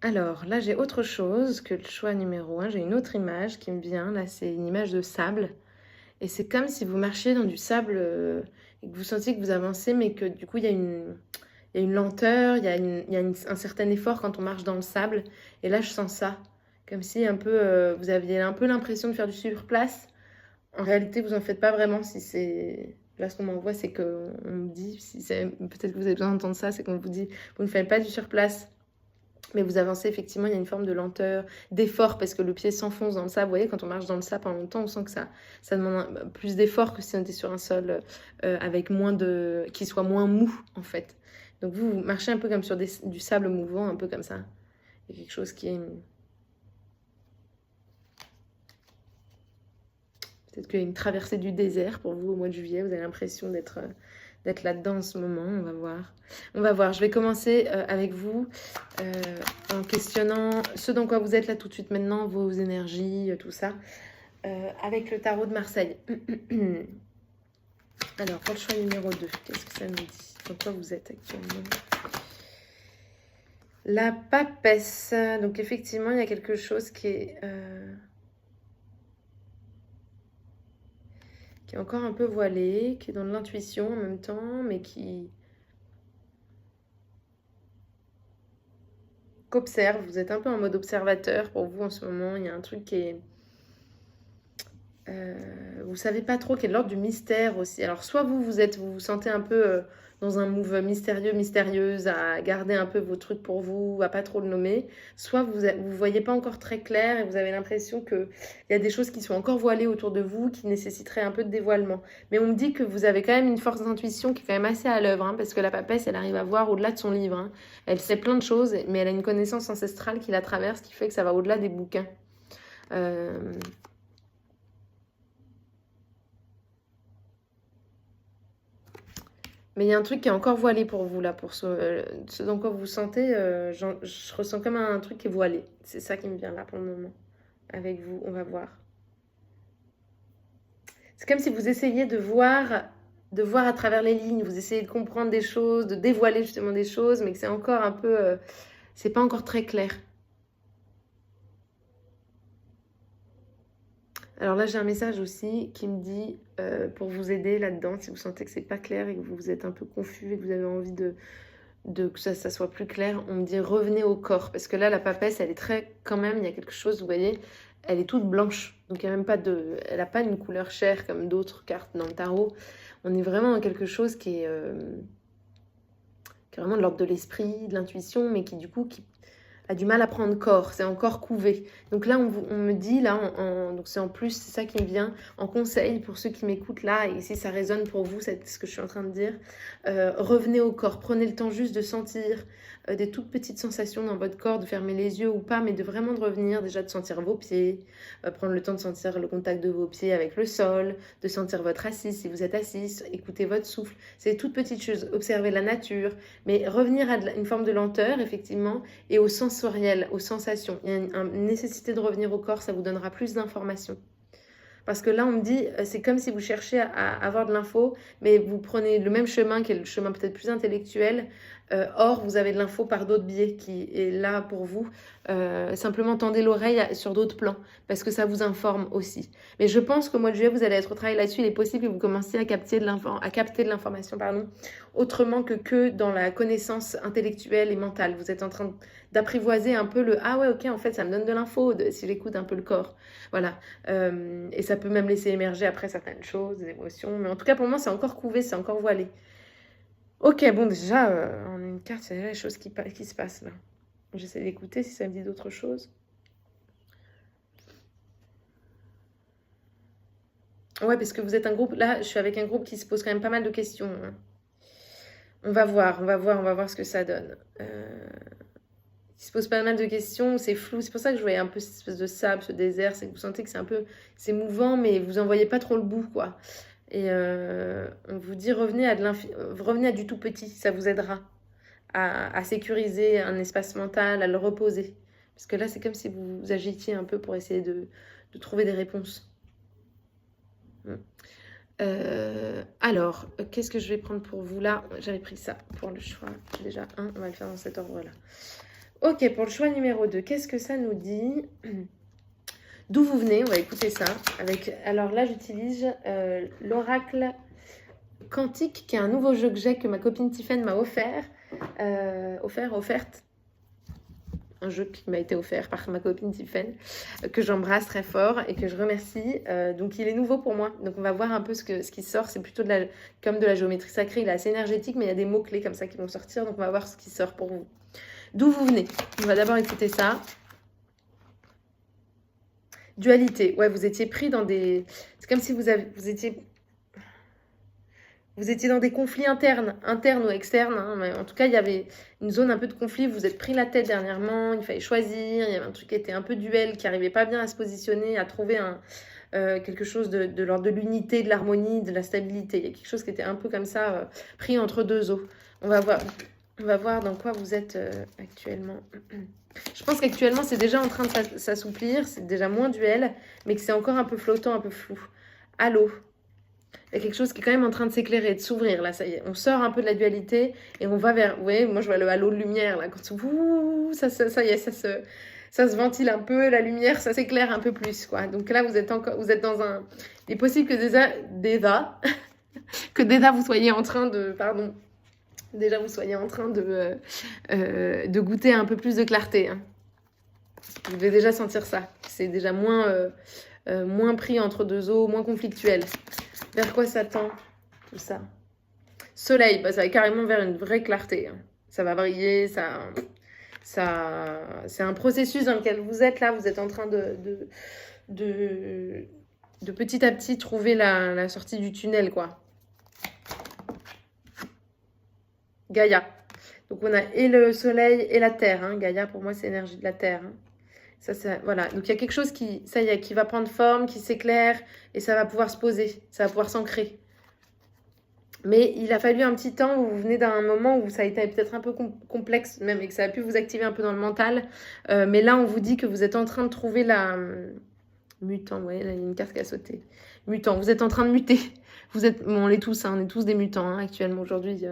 Alors là, j'ai autre chose que le choix numéro 1. J'ai une autre image qui me vient. Là, c'est une image de sable. Et c'est comme si vous marchiez dans du sable et que vous sentiez que vous avancez, mais que du coup, il y a une lenteur, il y a un certain effort quand on marche dans le sable. Et là, je sens ça. Comme si un peu, vous aviez un peu l'impression de faire du sur-place. En réalité, vous en faites pas vraiment. Si c'est là ce qu'on m'envoie, c'est qu'on me dit, si c'est peut-être que vous avez besoin d'entendre ça, c'est qu'on vous dit, vous ne faites pas du sur-place. Mais vous avancez, effectivement, il y a une forme de lenteur, d'effort, parce que le pied s'enfonce dans le sable. Vous voyez, quand on marche dans le sable pendant longtemps, on sent que ça demande plus d'effort que si on était sur un sol avec qui soit moins mou, en fait. Donc vous marchez un peu comme sur du sable mouvant, un peu comme ça. Il y a quelque chose qui est... Peut-être qu'il y a une traversée du désert pour vous au mois de juillet. Vous avez l'impression d'être là-dedans en ce moment. On va voir. On va voir. Je vais commencer avec vous en questionnant ce dans quoi vous êtes là tout de suite maintenant, vos énergies, tout ça, avec le tarot de Marseille. Alors, pour le choix numéro 2, qu'est-ce que ça nous dit? Dans quoi vous êtes actuellement? La papesse. Donc, effectivement, il y a quelque chose qui est encore un peu voilé, qui est dans de l'intuition en même temps, mais qu'observe. Vous êtes un peu en mode observateur pour vous en ce moment. Il y a un truc qui est... vous savez pas trop, qui est de l'ordre du mystère aussi. Alors, soit vous vous sentez un peu dans un move mystérieux, mystérieuse, à garder un peu vos trucs pour vous, à pas trop le nommer. Soit vous voyez pas encore très clair et vous avez l'impression qu'il y a des choses qui sont encore voilées autour de vous, qui nécessiteraient un peu de dévoilement. Mais on me dit que vous avez quand même une force d'intuition qui est quand même assez à l'œuvre, hein, parce que la papesse, elle arrive à voir au-delà de son livre, hein. Elle sait plein de choses, mais elle a une connaissance ancestrale qui la traverse, qui fait que ça va au-delà des bouquins. Mais il y a un truc qui est encore voilé pour vous, là, pour ce dans quoi vous vous sentez. Je ressens comme un truc qui est voilé. C'est ça qui me vient là pour le moment. Avec vous, on va voir. C'est comme si vous essayiez de voir à travers les lignes. Vous essayez de comprendre des choses, de dévoiler justement des choses, mais que c'est encore un peu... c'est pas encore très clair. Alors là, j'ai un message aussi qui me dit, pour vous aider là-dedans, si vous sentez que c'est pas clair et que vous êtes un peu confus et que vous avez envie que ça soit plus clair, on me dit revenez au corps. Parce que là, la papesse, elle est très, quand même, il y a quelque chose, vous voyez, elle est toute blanche. Donc, il y a même pas elle n'a pas une couleur chair comme d'autres cartes dans le tarot. On est vraiment dans quelque chose qui est vraiment de l'ordre de l'esprit, de l'intuition, mais qui, du coup, a du mal à prendre corps, c'est encore couvé. Donc là, on me dit, là, donc c'est en plus, c'est ça qui me vient en conseil pour ceux qui m'écoutent là, et si ça résonne pour vous, c'est ce que je suis en train de dire, revenez au corps, prenez le temps juste de sentir des toutes petites sensations dans votre corps, de fermer les yeux ou pas, mais de vraiment de revenir, déjà de sentir vos pieds, prendre le temps de sentir le contact de vos pieds avec le sol, de sentir votre assise, si vous êtes assise, écoutez votre souffle, c'est des toutes petites choses, observer la nature, mais revenir à une forme de lenteur, effectivement, et au sensoriel, aux sensations. Il y a une nécessité de revenir au corps, ça vous donnera plus d'informations. Parce que là, on me dit, c'est comme si vous cherchez à avoir de l'info, mais vous prenez le même chemin, qui est le chemin peut-être plus intellectuel. Or, vous avez de l'info par d'autres biais qui est là pour vous. Simplement, tendez l'oreille sur d'autres plans, parce que ça vous informe aussi. Mais je pense qu'au mois de juillet, vous allez être au travail là-dessus. Il est possible que vous commenciez à capter de l'information, autrement que dans la connaissance intellectuelle et mentale. Vous êtes en train d'apprivoiser un peu le « Ah ouais, ok, en fait, ça me donne de l'info si j'écoute un peu le corps. » Voilà. Et ça peut même laisser émerger après certaines choses, des émotions. Mais en tout cas, pour moi, c'est encore couvé, c'est encore voilé. Ok, bon, déjà, on a une carte, il y a déjà les choses qui se passent là. J'essaie d'écouter si ça me dit d'autres choses. Ouais, parce que vous êtes un groupe, là, je suis avec un groupe qui se pose quand même pas mal de questions. Hein. On va voir ce que ça donne. Il se pose pas mal de questions, c'est flou. C'est pour ça que je voyais un peu cette espèce de sable, ce désert. C'est que vous sentez que c'est mouvant, mais vous en voyez pas trop le bout, quoi. Et on vous dit revenez à du tout petit, ça vous aidera à sécuriser un espace mental, à le reposer. Parce que là, c'est comme si vous vous agitiez un peu pour essayer de trouver des réponses. Alors, qu'est-ce que je vais prendre pour vous là? J'avais pris ça pour le choix. Déjà un, on va le faire dans cet ordre-là. Ok, pour le choix numéro 2, qu'est-ce que ça nous dit? D'où vous venez? On va écouter ça. Alors là, j'utilise l'oracle quantique, qui est un nouveau jeu que ma copine Tiffany m'a offerte. Un jeu qui m'a été offert par ma copine Tiffany, que j'embrasse très fort et que je remercie. Donc il est nouveau pour moi. Donc on va voir un peu ce qui sort. C'est plutôt comme de la géométrie sacrée. Il est assez énergétique, mais il y a des mots-clés comme ça qui vont sortir. Donc on va voir ce qui sort pour vous. D'où vous venez? On va d'abord écouter ça. Dualité. Ouais, vous étiez pris dans des... C'est comme si vous étiez dans des conflits internes ou externes. Hein, mais en tout cas, il y avait une zone un peu de conflit. Vous êtes pris la tête dernièrement. Il fallait choisir. Il y avait un truc qui était un peu duel, qui n'arrivait pas bien à se positionner, à trouver quelque chose de l'ordre de l'unité, de l'harmonie, de la stabilité. Il y a quelque chose qui était un peu comme ça, pris entre deux eaux. On va voir dans quoi vous êtes actuellement. Je pense qu'actuellement, c'est déjà en train de s'assouplir. C'est déjà moins duel, mais que c'est encore un peu flottant, un peu flou. Allô? Il y a quelque chose qui est quand même en train de s'éclairer, de s'ouvrir. Là, ça y est, on sort un peu de la dualité et on va vers... Ouais, moi, je vois le halo de lumière. Là, quand ça y est, ça se ventile un peu. La lumière, ça s'éclaire un peu plus, quoi. Donc là, vous êtes dans un... Il est possible que déjà vous soyez en train de... Pardon. Déjà, vous soyez en train de goûter un peu plus de clarté. Hein. Vous devez déjà sentir ça. C'est déjà moins pris entre deux eaux, moins conflictuel. Vers quoi ça tend, tout ça? Soleil, ça va carrément vers une vraie clarté. Hein. Ça va briller, c'est un processus dans lequel vous êtes là. Vous êtes en train de petit à petit trouver la sortie du tunnel, quoi. Gaïa. Donc, on a et le soleil et la terre. Hein. Gaïa, pour moi, c'est l'énergie de la terre. Hein. Voilà. Donc, il y a quelque chose qui va prendre forme, qui s'éclaire, et ça va pouvoir se poser. Ça va pouvoir s'ancrer. Mais il a fallu un petit temps où vous venez d'un moment où ça a été peut-être un peu complexe, même, et que ça a pu vous activer un peu dans le mental. Mais là, on vous dit que vous êtes en train de trouver la... Mutant, ouais, là, il y a une carte qui a sauté. Mutant, vous êtes en train de muter. On est tous, hein, on est tous des mutants hein, actuellement. Aujourd'hui,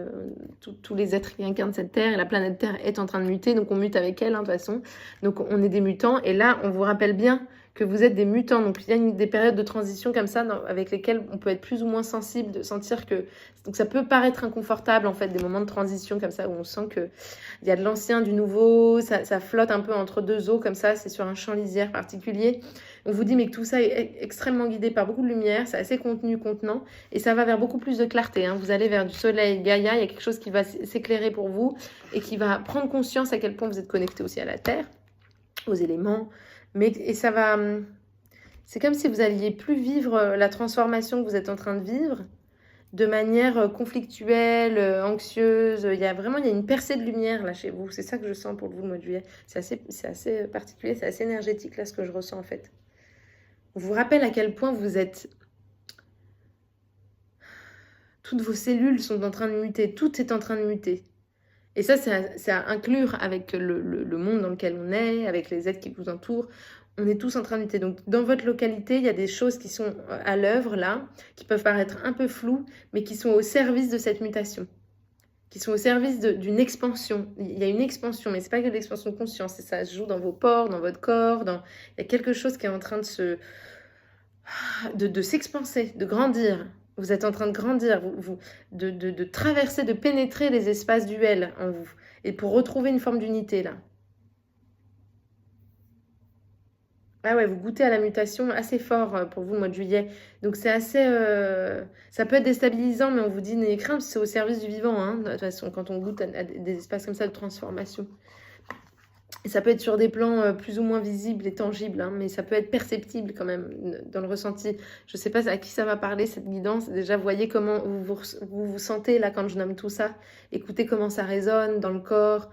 tous les êtres qui incarnent cette Terre et la planète Terre est en train de muter. Donc, on mute avec elle, hein, de toute façon. Donc, on est des mutants. Et là, on vous rappelle bien que vous êtes des mutants. Donc, il y a des périodes de transition comme ça avec lesquelles on peut être plus ou moins sensible, de sentir que... Donc, ça peut paraître inconfortable, en fait, des moments de transition comme ça, où on sent qu'il y a de l'ancien, du nouveau, ça flotte un peu entre deux eaux, comme ça, c'est sur un champ lisière particulier. On vous dit, mais que tout ça est extrêmement guidé par beaucoup de lumière, c'est assez contenu, contenant, et ça va vers beaucoup plus de clarté. Hein. Vous allez vers du soleil, Gaïa, il y a quelque chose qui va s'éclairer pour vous, et qui va prendre conscience à quel point vous êtes connecté aussi à la Terre, aux éléments, et ça va... C'est comme si vous alliez plus vivre la transformation que vous êtes en train de vivre de manière conflictuelle, anxieuse. Il y a une percée de lumière là chez vous. C'est ça que je sens pour vous le mois de juillet. C'est assez particulier, c'est assez énergétique là ce que je ressens en fait. On vous rappelle à quel point vous êtes... Toutes vos cellules sont en train de muter, tout est en train de muter. Et ça, c'est à inclure avec le monde dans lequel on est, avec les êtres qui vous entourent. On est tous en train de muter. Donc, dans votre localité, il y a des choses qui sont à l'œuvre, là, qui peuvent paraître un peu floues, mais qui sont au service de cette mutation, qui sont au service d'une expansion. Il y a une expansion, mais ce n'est pas que de l'expansion de conscience. Ça se joue dans vos pores, dans votre corps. Il y a quelque chose qui est en train de s'expanser, de grandir. Vous êtes en train de grandir, de traverser, de pénétrer les espaces duels en vous. Et pour retrouver une forme d'unité, là. Ah ouais, vous goûtez à la mutation assez fort pour vous le mois de juillet. Donc c'est assez... ça peut être déstabilisant, mais on vous dit, n'ayez crainte, c'est au service du vivant, hein, de toute façon, quand on goûte à des espaces comme ça de transformation. Et ça peut être sur des plans plus ou moins visibles et tangibles, hein, mais ça peut être perceptible quand même dans le ressenti. Je ne sais pas à qui ça va parler, cette guidance. Déjà, voyez comment vous sentez là quand je nomme tout ça. Écoutez comment ça résonne dans le corps.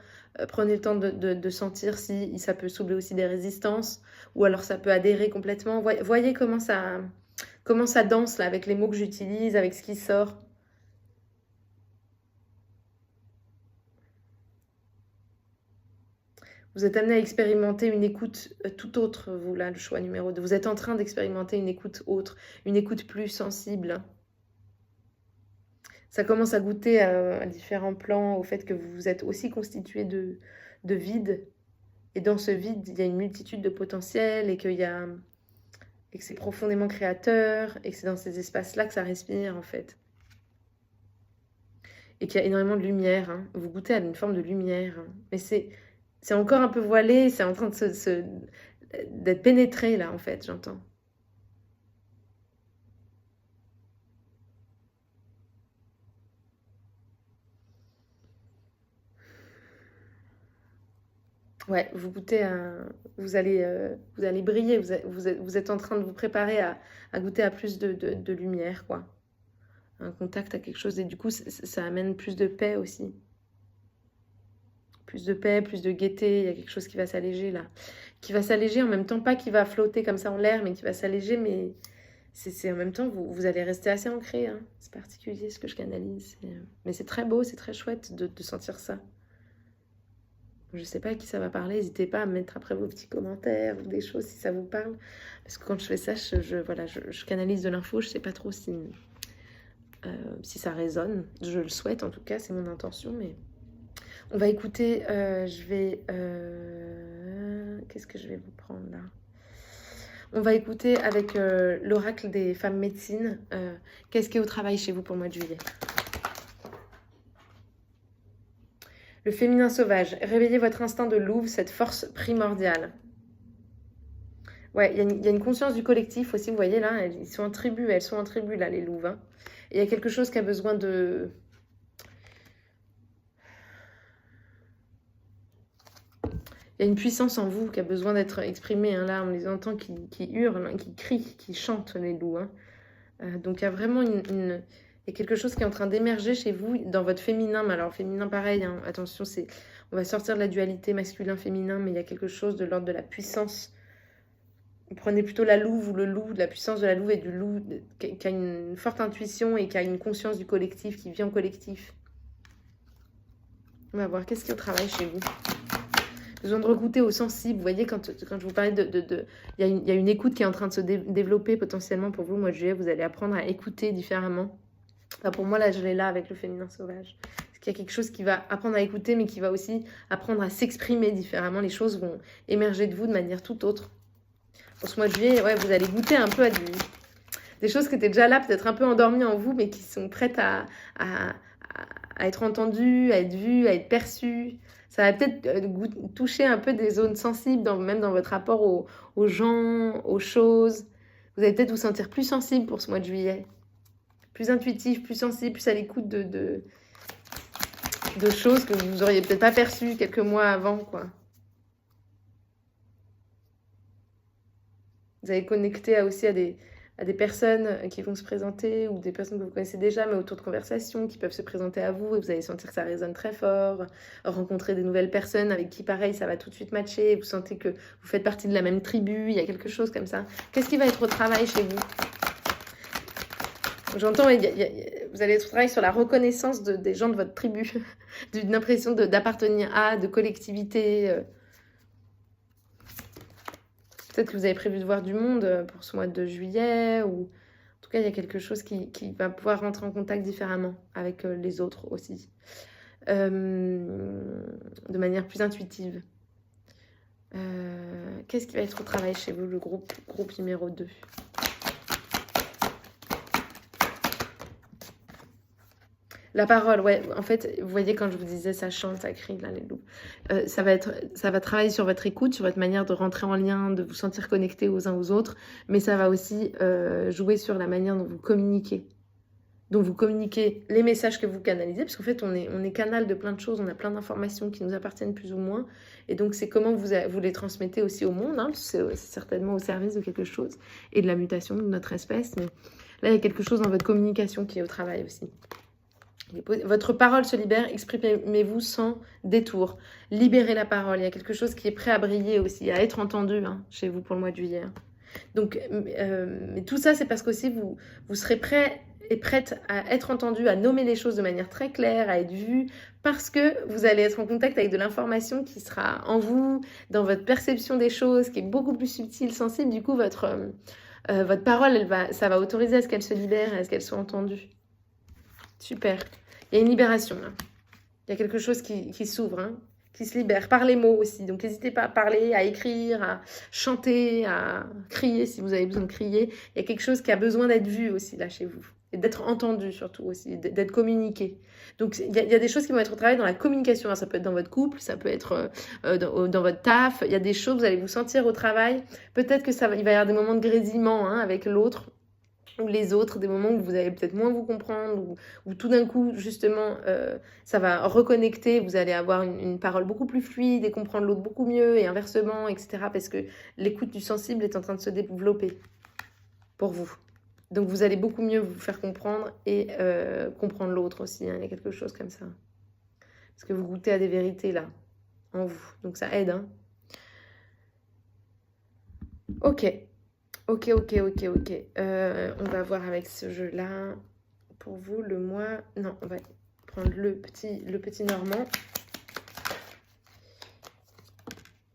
Prenez le temps de sentir si ça peut soulever aussi des résistances ou alors ça peut adhérer complètement. Voyez comment ça danse là, avec les mots que j'utilise, avec ce qui sort. Vous êtes amené à expérimenter une écoute tout autre, vous là, le choix numéro 2. Vous êtes en train d'expérimenter une écoute autre, une écoute plus sensible. Ça commence à goûter à différents plans, au fait que vous êtes aussi constitué de vide. Et dans ce vide, il y a une multitude de potentiels et que c'est profondément créateur et que c'est dans ces espaces-là que ça respire en fait. Et qu'il y a énormément de lumière. Hein. Vous goûtez à une forme de lumière. Hein. Mais c'est encore un peu voilé, c'est en train d'être pénétré là en fait, j'entends. Ouais, vous goûtez vous allez briller, vous êtes en train de vous préparer à goûter à plus de lumière, quoi. Un contact à quelque chose, et du coup, ça amène plus de paix aussi. Plus de paix, plus de gaieté, il y a quelque chose qui va s'alléger là. Qui va s'alléger en même temps, pas qui va flotter comme ça en l'air, mais qui va s'alléger, mais c'est en même temps, vous allez rester assez ancré, hein. C'est particulier ce que je canalise. Mais c'est très beau, c'est très chouette de sentir ça. Je ne sais pas à qui ça va parler, n'hésitez pas à mettre après vos petits commentaires ou des choses si ça vous parle. Parce que quand je fais ça, je canalise de l'info, je ne sais pas trop si si ça résonne. Je le souhaite en tout cas, c'est mon intention. Mais on va écouter, qu'est-ce que je vais vous prendre là? On va écouter avec l'oracle des femmes médecines. Qu'est-ce qui est au travail chez vous pour le mois de juillet? Le féminin sauvage. Réveillez votre instinct de louve, cette force primordiale. Ouais, il y a une conscience du collectif aussi, vous voyez là, elles sont en tribu là, les louves. Hein. Et il y a quelque chose qui a besoin de... Il y a une puissance en vous qui a besoin d'être exprimée. Hein, là, on les entend qui hurlent, hein, qui crient, qui chantent, les loups. Hein. Donc il y a vraiment il y a quelque chose qui est en train d'émerger chez vous dans votre féminin. Mais alors, féminin, pareil, hein, attention, on va sortir de la dualité masculin-féminin, mais il y a quelque chose de l'ordre de la puissance. Prenez plutôt la louve ou le loup, de la puissance de la louve et du loup, qui a une forte intuition et qui a une conscience du collectif, qui vit en collectif. On va voir, qu'est-ce qui est au travail chez vous? Besoin de regoûter au sensible. Vous voyez, quand je vous parlais il y a une écoute qui est en train de se développer potentiellement pour vous, le mois de juillet. Vous allez apprendre à écouter différemment. Enfin, pour moi, là, je l'ai là avec le féminin sauvage. Parce qu'il y a quelque chose qui va apprendre à écouter, mais qui va aussi apprendre à s'exprimer différemment. Les choses vont émerger de vous de manière tout autre. Pour ce mois de juillet, ouais, vous allez goûter un peu à des choses qui étaient déjà là, peut-être un peu endormies en vous, mais qui sont prêtes à, à être entendues, à être vues, à être perçues. Ça va peut-être toucher un peu des zones sensibles, même dans votre rapport aux gens, aux choses. Vous allez peut-être vous sentir plus sensible pour ce mois de juillet. Plus intuitif, plus sensible, plus à l'écoute de choses que vous auriez peut-être pas perçues quelques mois avant, quoi. Vous allez connecter aussi à des personnes qui vont se présenter ou des personnes que vous connaissez déjà, mais autour de conversations qui peuvent se présenter à vous et vous allez sentir que ça résonne très fort. Rencontrer des nouvelles personnes avec qui, pareil, ça va tout de suite matcher. Vous sentez que vous faites partie de la même tribu, il y a quelque chose comme ça. Qu'est-ce qui va être au travail chez vous? J'entends, vous allez être au travail sur la reconnaissance des gens de votre tribu, d'une impression d'appartenir à, de collectivité. Peut-être que vous avez prévu de voir du monde pour ce mois de juillet, ou en tout cas, il y a quelque chose qui va pouvoir rentrer en contact différemment avec les autres aussi, de manière plus intuitive. Qu'est-ce qui va être au travail chez vous, le groupe numéro 2? La parole, ouais. En fait, vous voyez, quand je vous disais ça chante, ça crie, là, les loups. Ça va travailler sur votre écoute, sur votre manière de rentrer en lien, de vous sentir connecté aux uns aux autres. Mais ça va aussi jouer sur la manière dont vous communiquez. Donc, vous communiquez les messages que vous canalisez, parce qu'en fait, on est canal de plein de choses, on a plein d'informations qui nous appartiennent plus ou moins. Et donc, c'est comment vous les transmettez aussi au monde. Hein. C'est certainement au service de quelque chose et de la mutation de notre espèce. Mais là, il y a quelque chose dans votre communication qui est au travail aussi. Votre parole se libère, exprimez-vous sans détour. Libérez la parole. Il y a quelque chose qui est prêt à briller aussi, à être entendu chez vous pour le mois de juillet. Donc, mais tout ça, c'est parce qu'aussi vous serez prêt et prête à être entendu, à nommer les choses de manière très claire, à être vu, parce que vous allez être en contact avec de l'information qui sera en vous, dans votre perception des choses, qui est beaucoup plus subtile, sensible. Du coup, votre parole, ça va autoriser à ce qu'elle se libère et à ce qu'elle soit entendue. Super. Il y a une libération là. Il y a quelque chose qui s'ouvre, qui se libère par les mots aussi. Donc n'hésitez pas à parler, à écrire, à chanter, à crier si vous avez besoin de crier. Il y a quelque chose qui a besoin d'être vu aussi là chez vous. Et d'être entendu surtout aussi, d'être communiqué. Donc il y a des choses qui vont être au travail dans la communication. Alors, ça peut être dans votre couple, ça peut être dans votre taf. Il y a des choses, vous allez vous sentir au travail. Peut-être que il va y avoir des moments de grésillement avec l'autre ou les autres, des moments où vous allez peut-être moins vous comprendre, ou tout d'un coup, justement, ça va reconnecter, vous allez avoir une parole beaucoup plus fluide et comprendre l'autre beaucoup mieux, et inversement, etc. Parce que l'écoute du sensible est en train de se développer pour vous. Donc, vous allez beaucoup mieux vous faire comprendre et comprendre l'autre aussi. Il y a quelque chose comme ça. Parce que vous goûtez à des vérités, là, en vous. Donc, ça aide. Ok. Ok. On va voir avec ce jeu-là. Pour vous, le mois... Non, on va prendre le petit normand.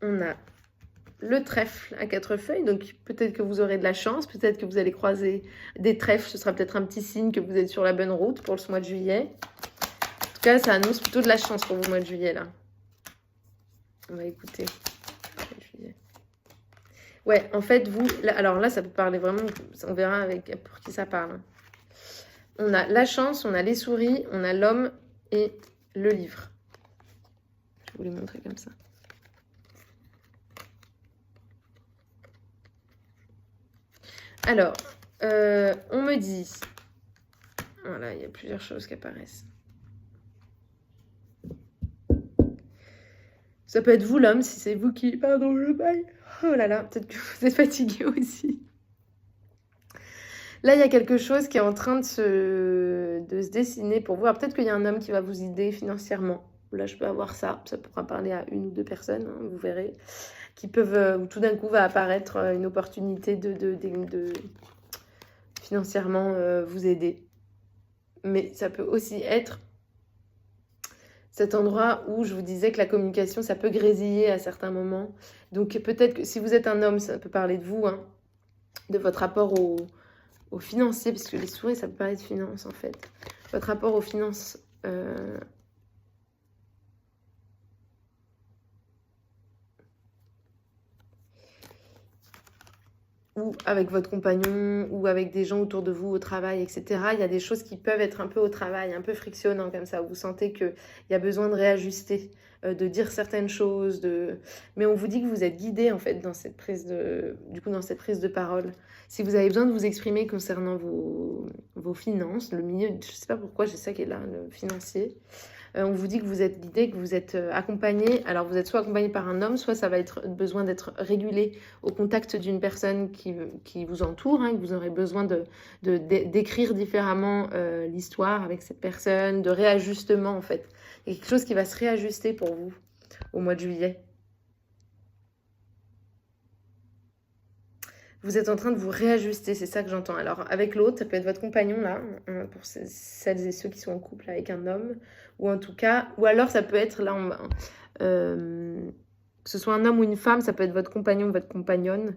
On a le trèfle à 4 feuilles. Donc, peut-être que vous aurez de la chance. Peut-être que vous allez croiser des trèfles. Ce sera peut-être un petit signe que vous êtes sur la bonne route pour ce mois de juillet. En tout cas, ça annonce plutôt de la chance pour vous, le mois de juillet, là. On va écouter. Ouais, en fait, vous... alors là, ça peut parler vraiment... On verra pour qui ça parle. On a la chance, on a les souris, on a l'homme et le livre. Je vais vous les montrer comme ça. Alors, on me dit... Voilà, il y a plusieurs choses qui apparaissent. Ça peut être vous, l'homme, si c'est vous qui... Pardon, je baille. Oh là là, peut-être que vous êtes fatigué aussi. Là, il y a quelque chose qui est en train de se dessiner pour vous. Alors, peut-être qu'il y a un homme qui va vous aider financièrement. Là, je peux avoir ça. Ça pourra parler à une ou deux personnes, vous verrez. Qui peuvent... tout d'un coup, va apparaître une opportunité de financièrement vous aider. Mais ça peut aussi être cet endroit où je vous disais que la communication, ça peut grésiller à certains moments. Donc, peut-être que si vous êtes un homme, ça peut parler de vous, de votre rapport aux financiers, parce que les souris, ça peut parler de finances, en fait. Votre rapport aux finances. ou avec votre compagnon, ou avec des gens autour de vous au travail, etc. Il y a des choses qui peuvent être un peu au travail, un peu frictionnant comme ça. Vous sentez qu'il y a besoin de réajuster, de dire certaines choses. Mais on vous dit que vous êtes guidé en fait dans cette prise dans cette prise de parole. Si vous avez besoin de vous exprimer concernant vos finances, le milieu, je ne sais pas pourquoi j'ai ça qui est là, le financier. On vous dit que vous êtes guidé, que vous êtes accompagné. Alors vous êtes soit accompagné par un homme, soit ça va être besoin d'être régulé au contact d'une personne qui vous entoure, hein, que vous aurez besoin d'écrire différemment l'histoire avec cette personne, de réajustement en fait. Il y a quelque chose qui va se réajuster pour vous au mois de juillet. Vous êtes en train de vous réajuster, c'est ça que j'entends. Alors, avec l'autre, ça peut être votre compagnon, là, pour celles et ceux qui sont en couple avec un homme, ou en tout cas, ou alors ça peut être, là, que ce soit un homme ou une femme, ça peut être votre compagnon ou votre compagnonne,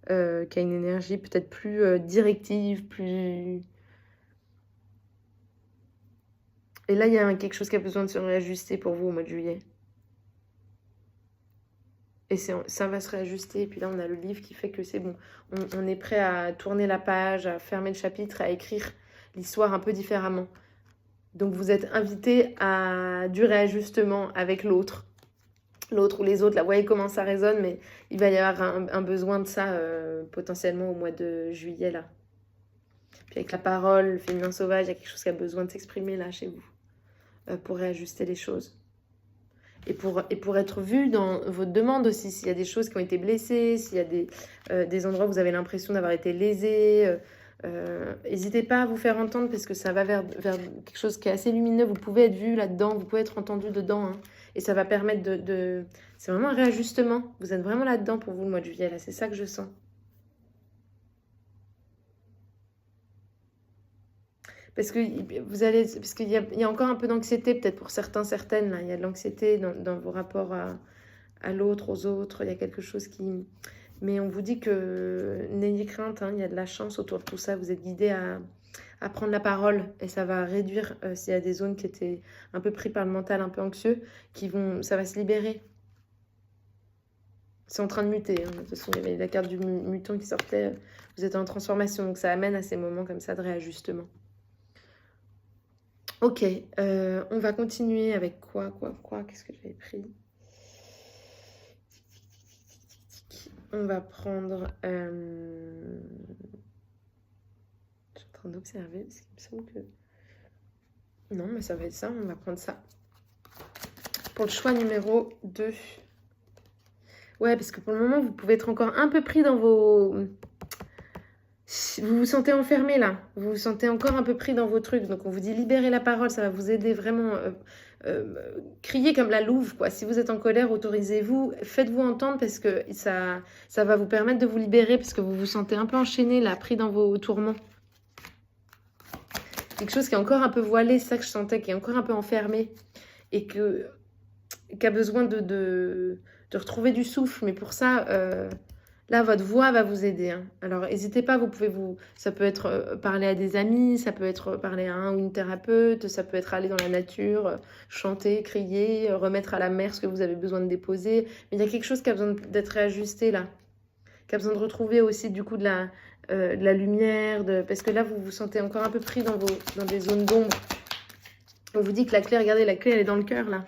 qui a une énergie peut-être plus directive, plus... Et là, il y a quelque chose qui a besoin de se réajuster pour vous au mois de juillet. Et ça va se réajuster. Et puis là, on a le livre qui fait que c'est bon. On est prêt à tourner la page, à fermer le chapitre, à écrire l'histoire un peu différemment. Donc, vous êtes invité à du réajustement avec l'autre. L'autre ou les autres. Là, vous voyez comment ça résonne, mais il va y avoir un besoin de ça potentiellement au mois de juillet, là. Puis avec la parole, le féminin sauvage, il y a quelque chose qui a besoin de s'exprimer là chez vous pour réajuster les choses. Et pour être vu dans votre demande aussi, s'il y a des choses qui ont été blessées, s'il y a des endroits où vous avez l'impression d'avoir été lésé, n'hésitez pas à vous faire entendre parce que ça va vers quelque chose qui est assez lumineux. Vous pouvez être vu là-dedans, vous pouvez être entendu dedans. Hein, et ça va permettre C'est vraiment un réajustement. Vous êtes vraiment là-dedans pour vous le mois de juillet. Là, c'est ça que je sens. Parce qu'il y a encore un peu d'anxiété, peut-être pour certaines. Là. Il y a de l'anxiété dans vos rapports à l'autre, aux autres. Il y a quelque chose qui... Mais on vous dit que n'ayez crainte, hein, il y a de la chance autour de tout ça. Vous êtes guidé à prendre la parole et ça va réduire, s'il y a des zones qui étaient un peu prises par le mental, un peu anxieux, ça va se libérer. C'est en train de muter. Hein. De toute façon, il y avait la carte du mutant qui sortait. Vous êtes en transformation, donc ça amène à ces moments comme ça de réajustement. Ok, on va continuer avec quoi Qu'est-ce que j'avais pris? On va prendre... Je suis en train d'observer parce qu'il me semble que... Non, mais ça va être ça, on va prendre ça. Pour le choix numéro 2. Ouais, parce que pour le moment, vous pouvez être encore un peu pris dans vos... Vous vous sentez enfermé là, vous vous sentez encore un peu pris dans vos trucs. Donc on vous dit libérez la parole, ça va vous aider vraiment. Criez comme la louve, quoi. Si vous êtes en colère, autorisez-vous, faites-vous entendre parce que ça va vous permettre de vous libérer parce que vous vous sentez un peu enchaîné là, pris dans vos tourments. Quelque chose qui est encore un peu voilé, c'est ça que je sentais, qui est encore un peu enfermé et qui a besoin de retrouver du souffle. Mais pour ça... Là, votre voix va vous aider. Hein. Alors, n'hésitez pas, ça peut être parler à des amis, ça peut être parler à un ou une thérapeute, ça peut être aller dans la nature, chanter, crier, remettre à la mer ce que vous avez besoin de déposer. Mais il y a quelque chose qui a besoin d'être réajusté là, qui a besoin de retrouver aussi du coup de la lumière, parce que là, vous vous sentez encore un peu pris dans des zones d'ombre. On vous dit que la clé, regardez, la clé, elle est dans le cœur là.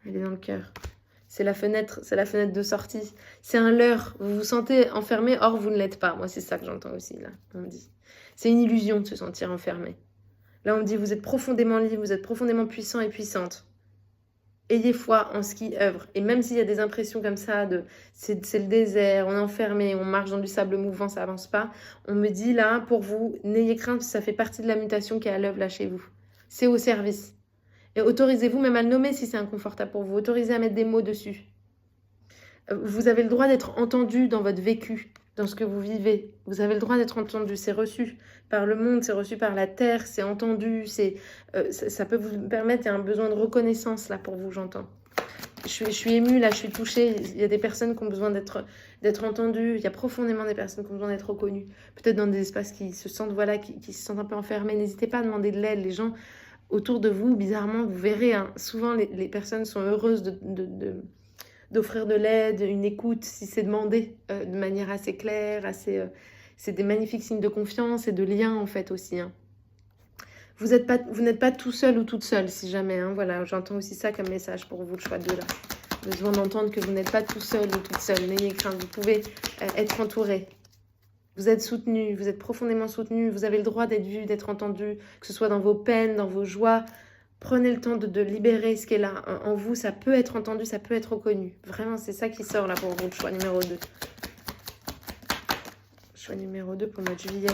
Elle est dans le cœur. C'est la fenêtre de sortie. C'est un leurre. Vous vous sentez enfermé, or vous ne l'êtes pas. Moi, c'est ça que j'entends aussi, là. On me dit. C'est une illusion de se sentir enfermé. Là, on me dit, vous êtes profondément libre, vous êtes profondément puissant et puissante. Ayez foi en ce qui œuvre. Et même s'il y a des impressions comme ça, c'est le désert, on est enfermé, on marche dans du sable mouvant, ça avance pas. On me dit, là, pour vous, n'ayez crainte, ça fait partie de la mutation qui est à l'œuvre là chez vous. C'est au service. Et autorisez-vous même à le nommer si c'est inconfortable pour vous. Autorisez à mettre des mots dessus. Vous avez le droit d'être entendu dans votre vécu, dans ce que vous vivez. Vous avez le droit d'être entendu. C'est reçu par le monde, c'est reçu par la terre, c'est entendu. Ça peut vous permettre, il y a un besoin de reconnaissance là pour vous, j'entends. Je suis émue là, je suis touchée. Il y a des personnes qui ont besoin d'être entendues. Il y a profondément des personnes qui ont besoin d'être reconnues. Peut-être dans des espaces qui se sentent, qui se sentent un peu enfermés. N'hésitez pas à demander de l'aide. Les gens... Autour de vous, bizarrement, vous verrez, hein, souvent les personnes sont heureuses de d'offrir de l'aide, une écoute si c'est demandé de manière assez claire, assez... c'est des magnifiques signes de confiance et de lien en fait aussi. Hein. Vous n'êtes pas tout seul ou toute seule si jamais. Hein, voilà, j'entends aussi ça comme message pour vous, le choix de là. Besoin d'entendre que vous n'êtes pas tout seul ou toute seule. N'ayez crainte, vous pouvez être entouré. Vous êtes soutenu, vous êtes profondément soutenu. Vous avez le droit d'être vu, d'être entendu, que ce soit dans vos peines, dans vos joies. Prenez le temps de libérer ce qui est là en vous. Ça peut être entendu, ça peut être reconnu. Vraiment, c'est ça qui sort là pour vous, le choix numéro 2. Choix numéro 2 pour le mois de juillet.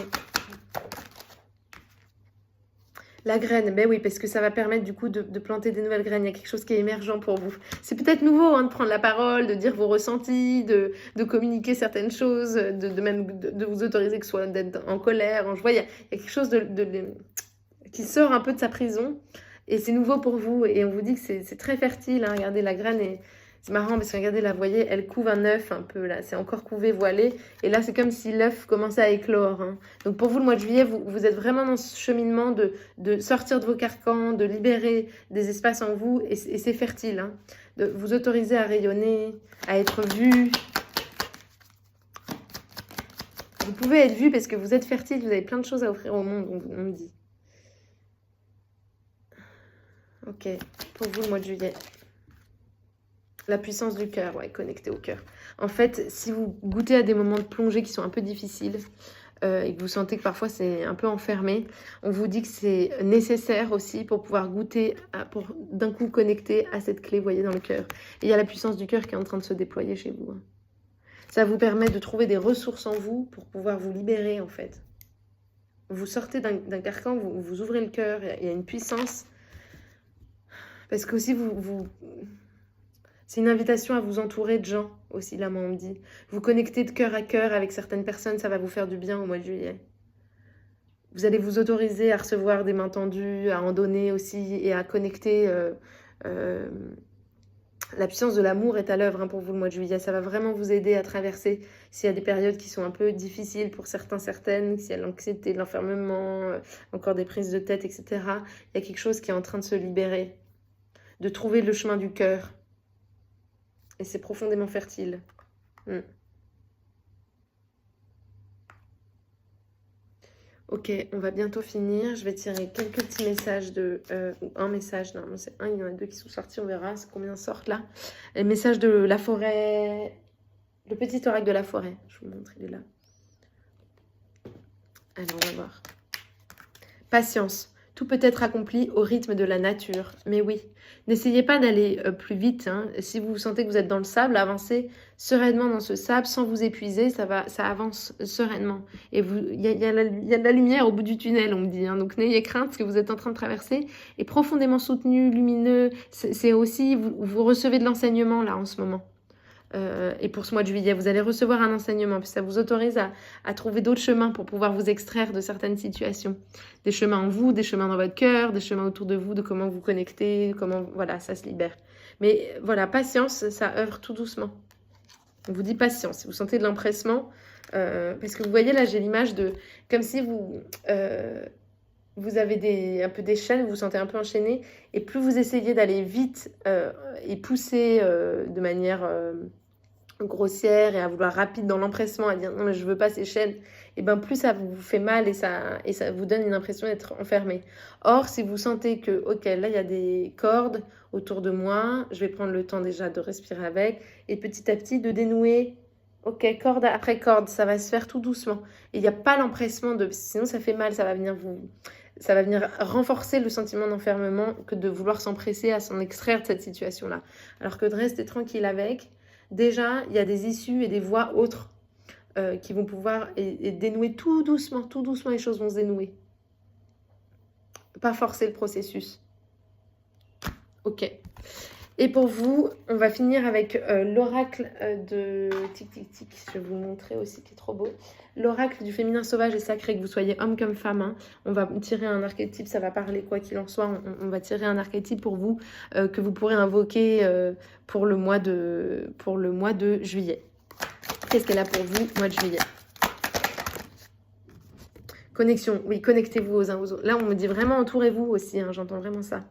La graine, ben oui, parce que ça va permettre du coup de planter des nouvelles graines. Il y a quelque chose qui est émergent pour vous. C'est peut-être nouveau hein, de prendre la parole, de dire vos ressentis, de communiquer certaines choses, de vous autoriser que ce soit d'être en colère, en joie. Il y a quelque chose qui sort un peu de sa prison et c'est nouveau pour vous. Et on vous dit que c'est très fertile. Hein. Regardez, la graine est... C'est marrant parce que regardez, là, vous voyez, elle couve un œuf un peu, là. C'est encore couvé, voilé. Et là, c'est comme si l'œuf commençait à éclore. Hein. Donc, pour vous, le mois de juillet, vous êtes vraiment dans ce cheminement de sortir de vos carcans, de libérer des espaces en vous. Et c'est fertile. Hein. De vous autoriser à rayonner, à être vu. Vous pouvez être vu parce que vous êtes fertile. Vous avez plein de choses à offrir au monde, on me dit. Ok, pour vous, le mois de juillet. La puissance du cœur, ouais, connecté au cœur. En fait, si vous goûtez à des moments de plongée qui sont un peu difficiles et que vous sentez que parfois c'est un peu enfermé, on vous dit que c'est nécessaire aussi pour pouvoir goûter, pour d'un coup connecter à cette clé, vous voyez, dans le cœur. Et il y a la puissance du cœur qui est en train de se déployer chez vous. Hein. Ça vous permet de trouver des ressources en vous pour pouvoir vous libérer, en fait. Vous sortez d'un carcan, vous ouvrez le cœur, il y a une puissance. Parce que aussi, c'est une invitation à vous entourer de gens aussi, là, moi, on me dit. Vous connecter de cœur à cœur avec certaines personnes, ça va vous faire du bien au mois de juillet. Vous allez vous autoriser à recevoir des mains tendues, à en donner aussi et à connecter. La puissance de l'amour est à l'œuvre hein, pour vous le mois de juillet. Ça va vraiment vous aider à traverser s'il y a des périodes qui sont un peu difficiles pour certains, certaines, s'il y a l'anxiété, l'enfermement, encore des prises de tête, etc. Il y a quelque chose qui est en train de se libérer, de trouver le chemin du cœur. Et c'est profondément fertile. Ok, on va bientôt finir. Je vais tirer quelques petits messages ou un message, non, c'est un, il y en a deux qui sont sortis, on verra combien sortent là. Le message de la forêt, le petit oracle de la forêt. Je vous montre, il est là. Alors, on va voir. Patience. Tout peut être accompli au rythme de la nature. Mais oui, n'essayez pas d'aller plus vite. Hein. Si vous sentez que vous êtes dans le sable, avancez sereinement dans ce sable sans vous épuiser. Ça avance sereinement. Et il y a de la lumière au bout du tunnel, on me dit. Hein. Donc n'ayez crainte, ce que vous êtes en train de traverser est profondément soutenu, lumineux. C'est aussi, vous recevez de l'enseignement là en ce moment. Et pour ce mois de juillet, vous allez recevoir un enseignement, puis ça vous autorise à trouver d'autres chemins pour pouvoir vous extraire de certaines situations. Des chemins en vous, des chemins dans votre cœur, des chemins autour de vous, de comment vous connecter, comment, voilà, ça se libère. Mais voilà, patience, ça œuvre tout doucement. On vous dit patience, si vous sentez de l'empressement, parce que vous voyez là, j'ai l'image de, comme si vous avez un peu des chaînes, vous vous sentez un peu enchaîné, et plus vous essayez d'aller vite et pousser de manière grossière et à vouloir rapide dans l'empressement, à dire non mais je veux pas ces chaînes, et bien plus ça vous fait mal et ça vous donne une impression d'être enfermé. Or, si vous sentez que, ok, là il y a des cordes autour de moi, je vais prendre le temps déjà de respirer avec, et petit à petit de dénouer. Ok, corde après corde, ça va se faire tout doucement. Et il n'y a pas l'empressement sinon ça fait mal, ça va venir renforcer le sentiment d'enfermement que de vouloir s'empresser à s'en extraire de cette situation-là. Alors que de rester tranquille avec, déjà, il y a des issues et des voies autres qui vont pouvoir et dénouer tout doucement, les choses vont se dénouer. Pas forcer le processus. Ok. Et pour vous, on va finir avec l'oracle de tic tic tic. Je vais vous montrer aussi qui est trop beau. L'oracle du féminin sauvage et sacré, que vous soyez homme comme femme. Hein. On va tirer un archétype, ça va parler quoi qu'il en soit. On va tirer un archétype pour vous que vous pourrez invoquer pour le mois de juillet. Qu'est-ce qu'elle a pour vous, mois de juillet? Connexion, oui, connectez-vous aux uns aux autres. Là, on me dit vraiment entourez-vous aussi, hein, j'entends vraiment ça.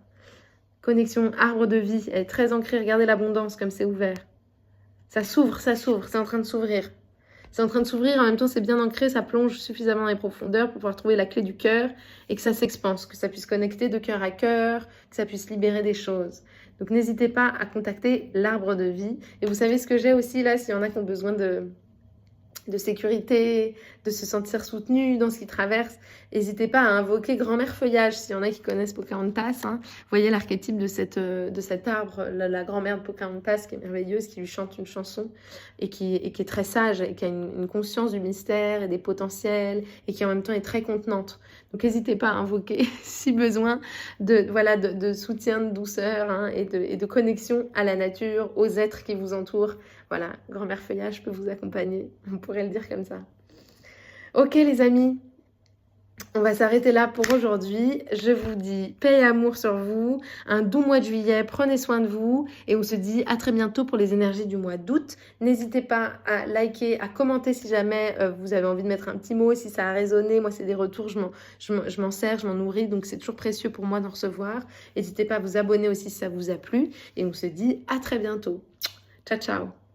Connexion, arbre de vie, elle est très ancrée. Regardez l'abondance comme c'est ouvert. Ça s'ouvre, c'est en train de s'ouvrir. C'est en train de s'ouvrir, en même temps c'est bien ancré, ça plonge suffisamment dans les profondeurs pour pouvoir trouver la clé du cœur et que ça s'expanse, que ça puisse connecter de cœur à cœur, que ça puisse libérer des choses. Donc n'hésitez pas à contacter l'arbre de vie. Et vous savez ce que j'ai aussi là, s'il y en a qui ont besoin de sécurité, de se sentir soutenu dans ce qu'ils traversent. N'hésitez pas à invoquer Grand-mère Feuillage, s'il y en a qui connaissent Pocahontas. Hein. Vous voyez l'archétype de cet arbre, la grand-mère de Pocahontas qui est merveilleuse, qui lui chante une chanson et qui est très sage et qui a une conscience du mystère et des potentiels et qui en même temps est très contenante. Donc n'hésitez pas à invoquer, si besoin, de soutien, de douceur hein, et de connexion à la nature, aux êtres qui vous entourent. Voilà, Grand-mère Feuillage peut vous accompagner, on pourrait le dire comme ça. Ok les amis, on va s'arrêter là pour aujourd'hui. Je vous dis paix et amour sur vous, un doux mois de juillet, prenez soin de vous et on se dit à très bientôt pour les énergies du mois d'août. N'hésitez pas à liker, à commenter si jamais vous avez envie de mettre un petit mot, si ça a résonné. Moi, c'est des retours, je m'en sers, je m'en nourris, donc c'est toujours précieux pour moi d'en recevoir. N'hésitez pas à vous abonner aussi si ça vous a plu et on se dit à très bientôt. Ciao, ciao.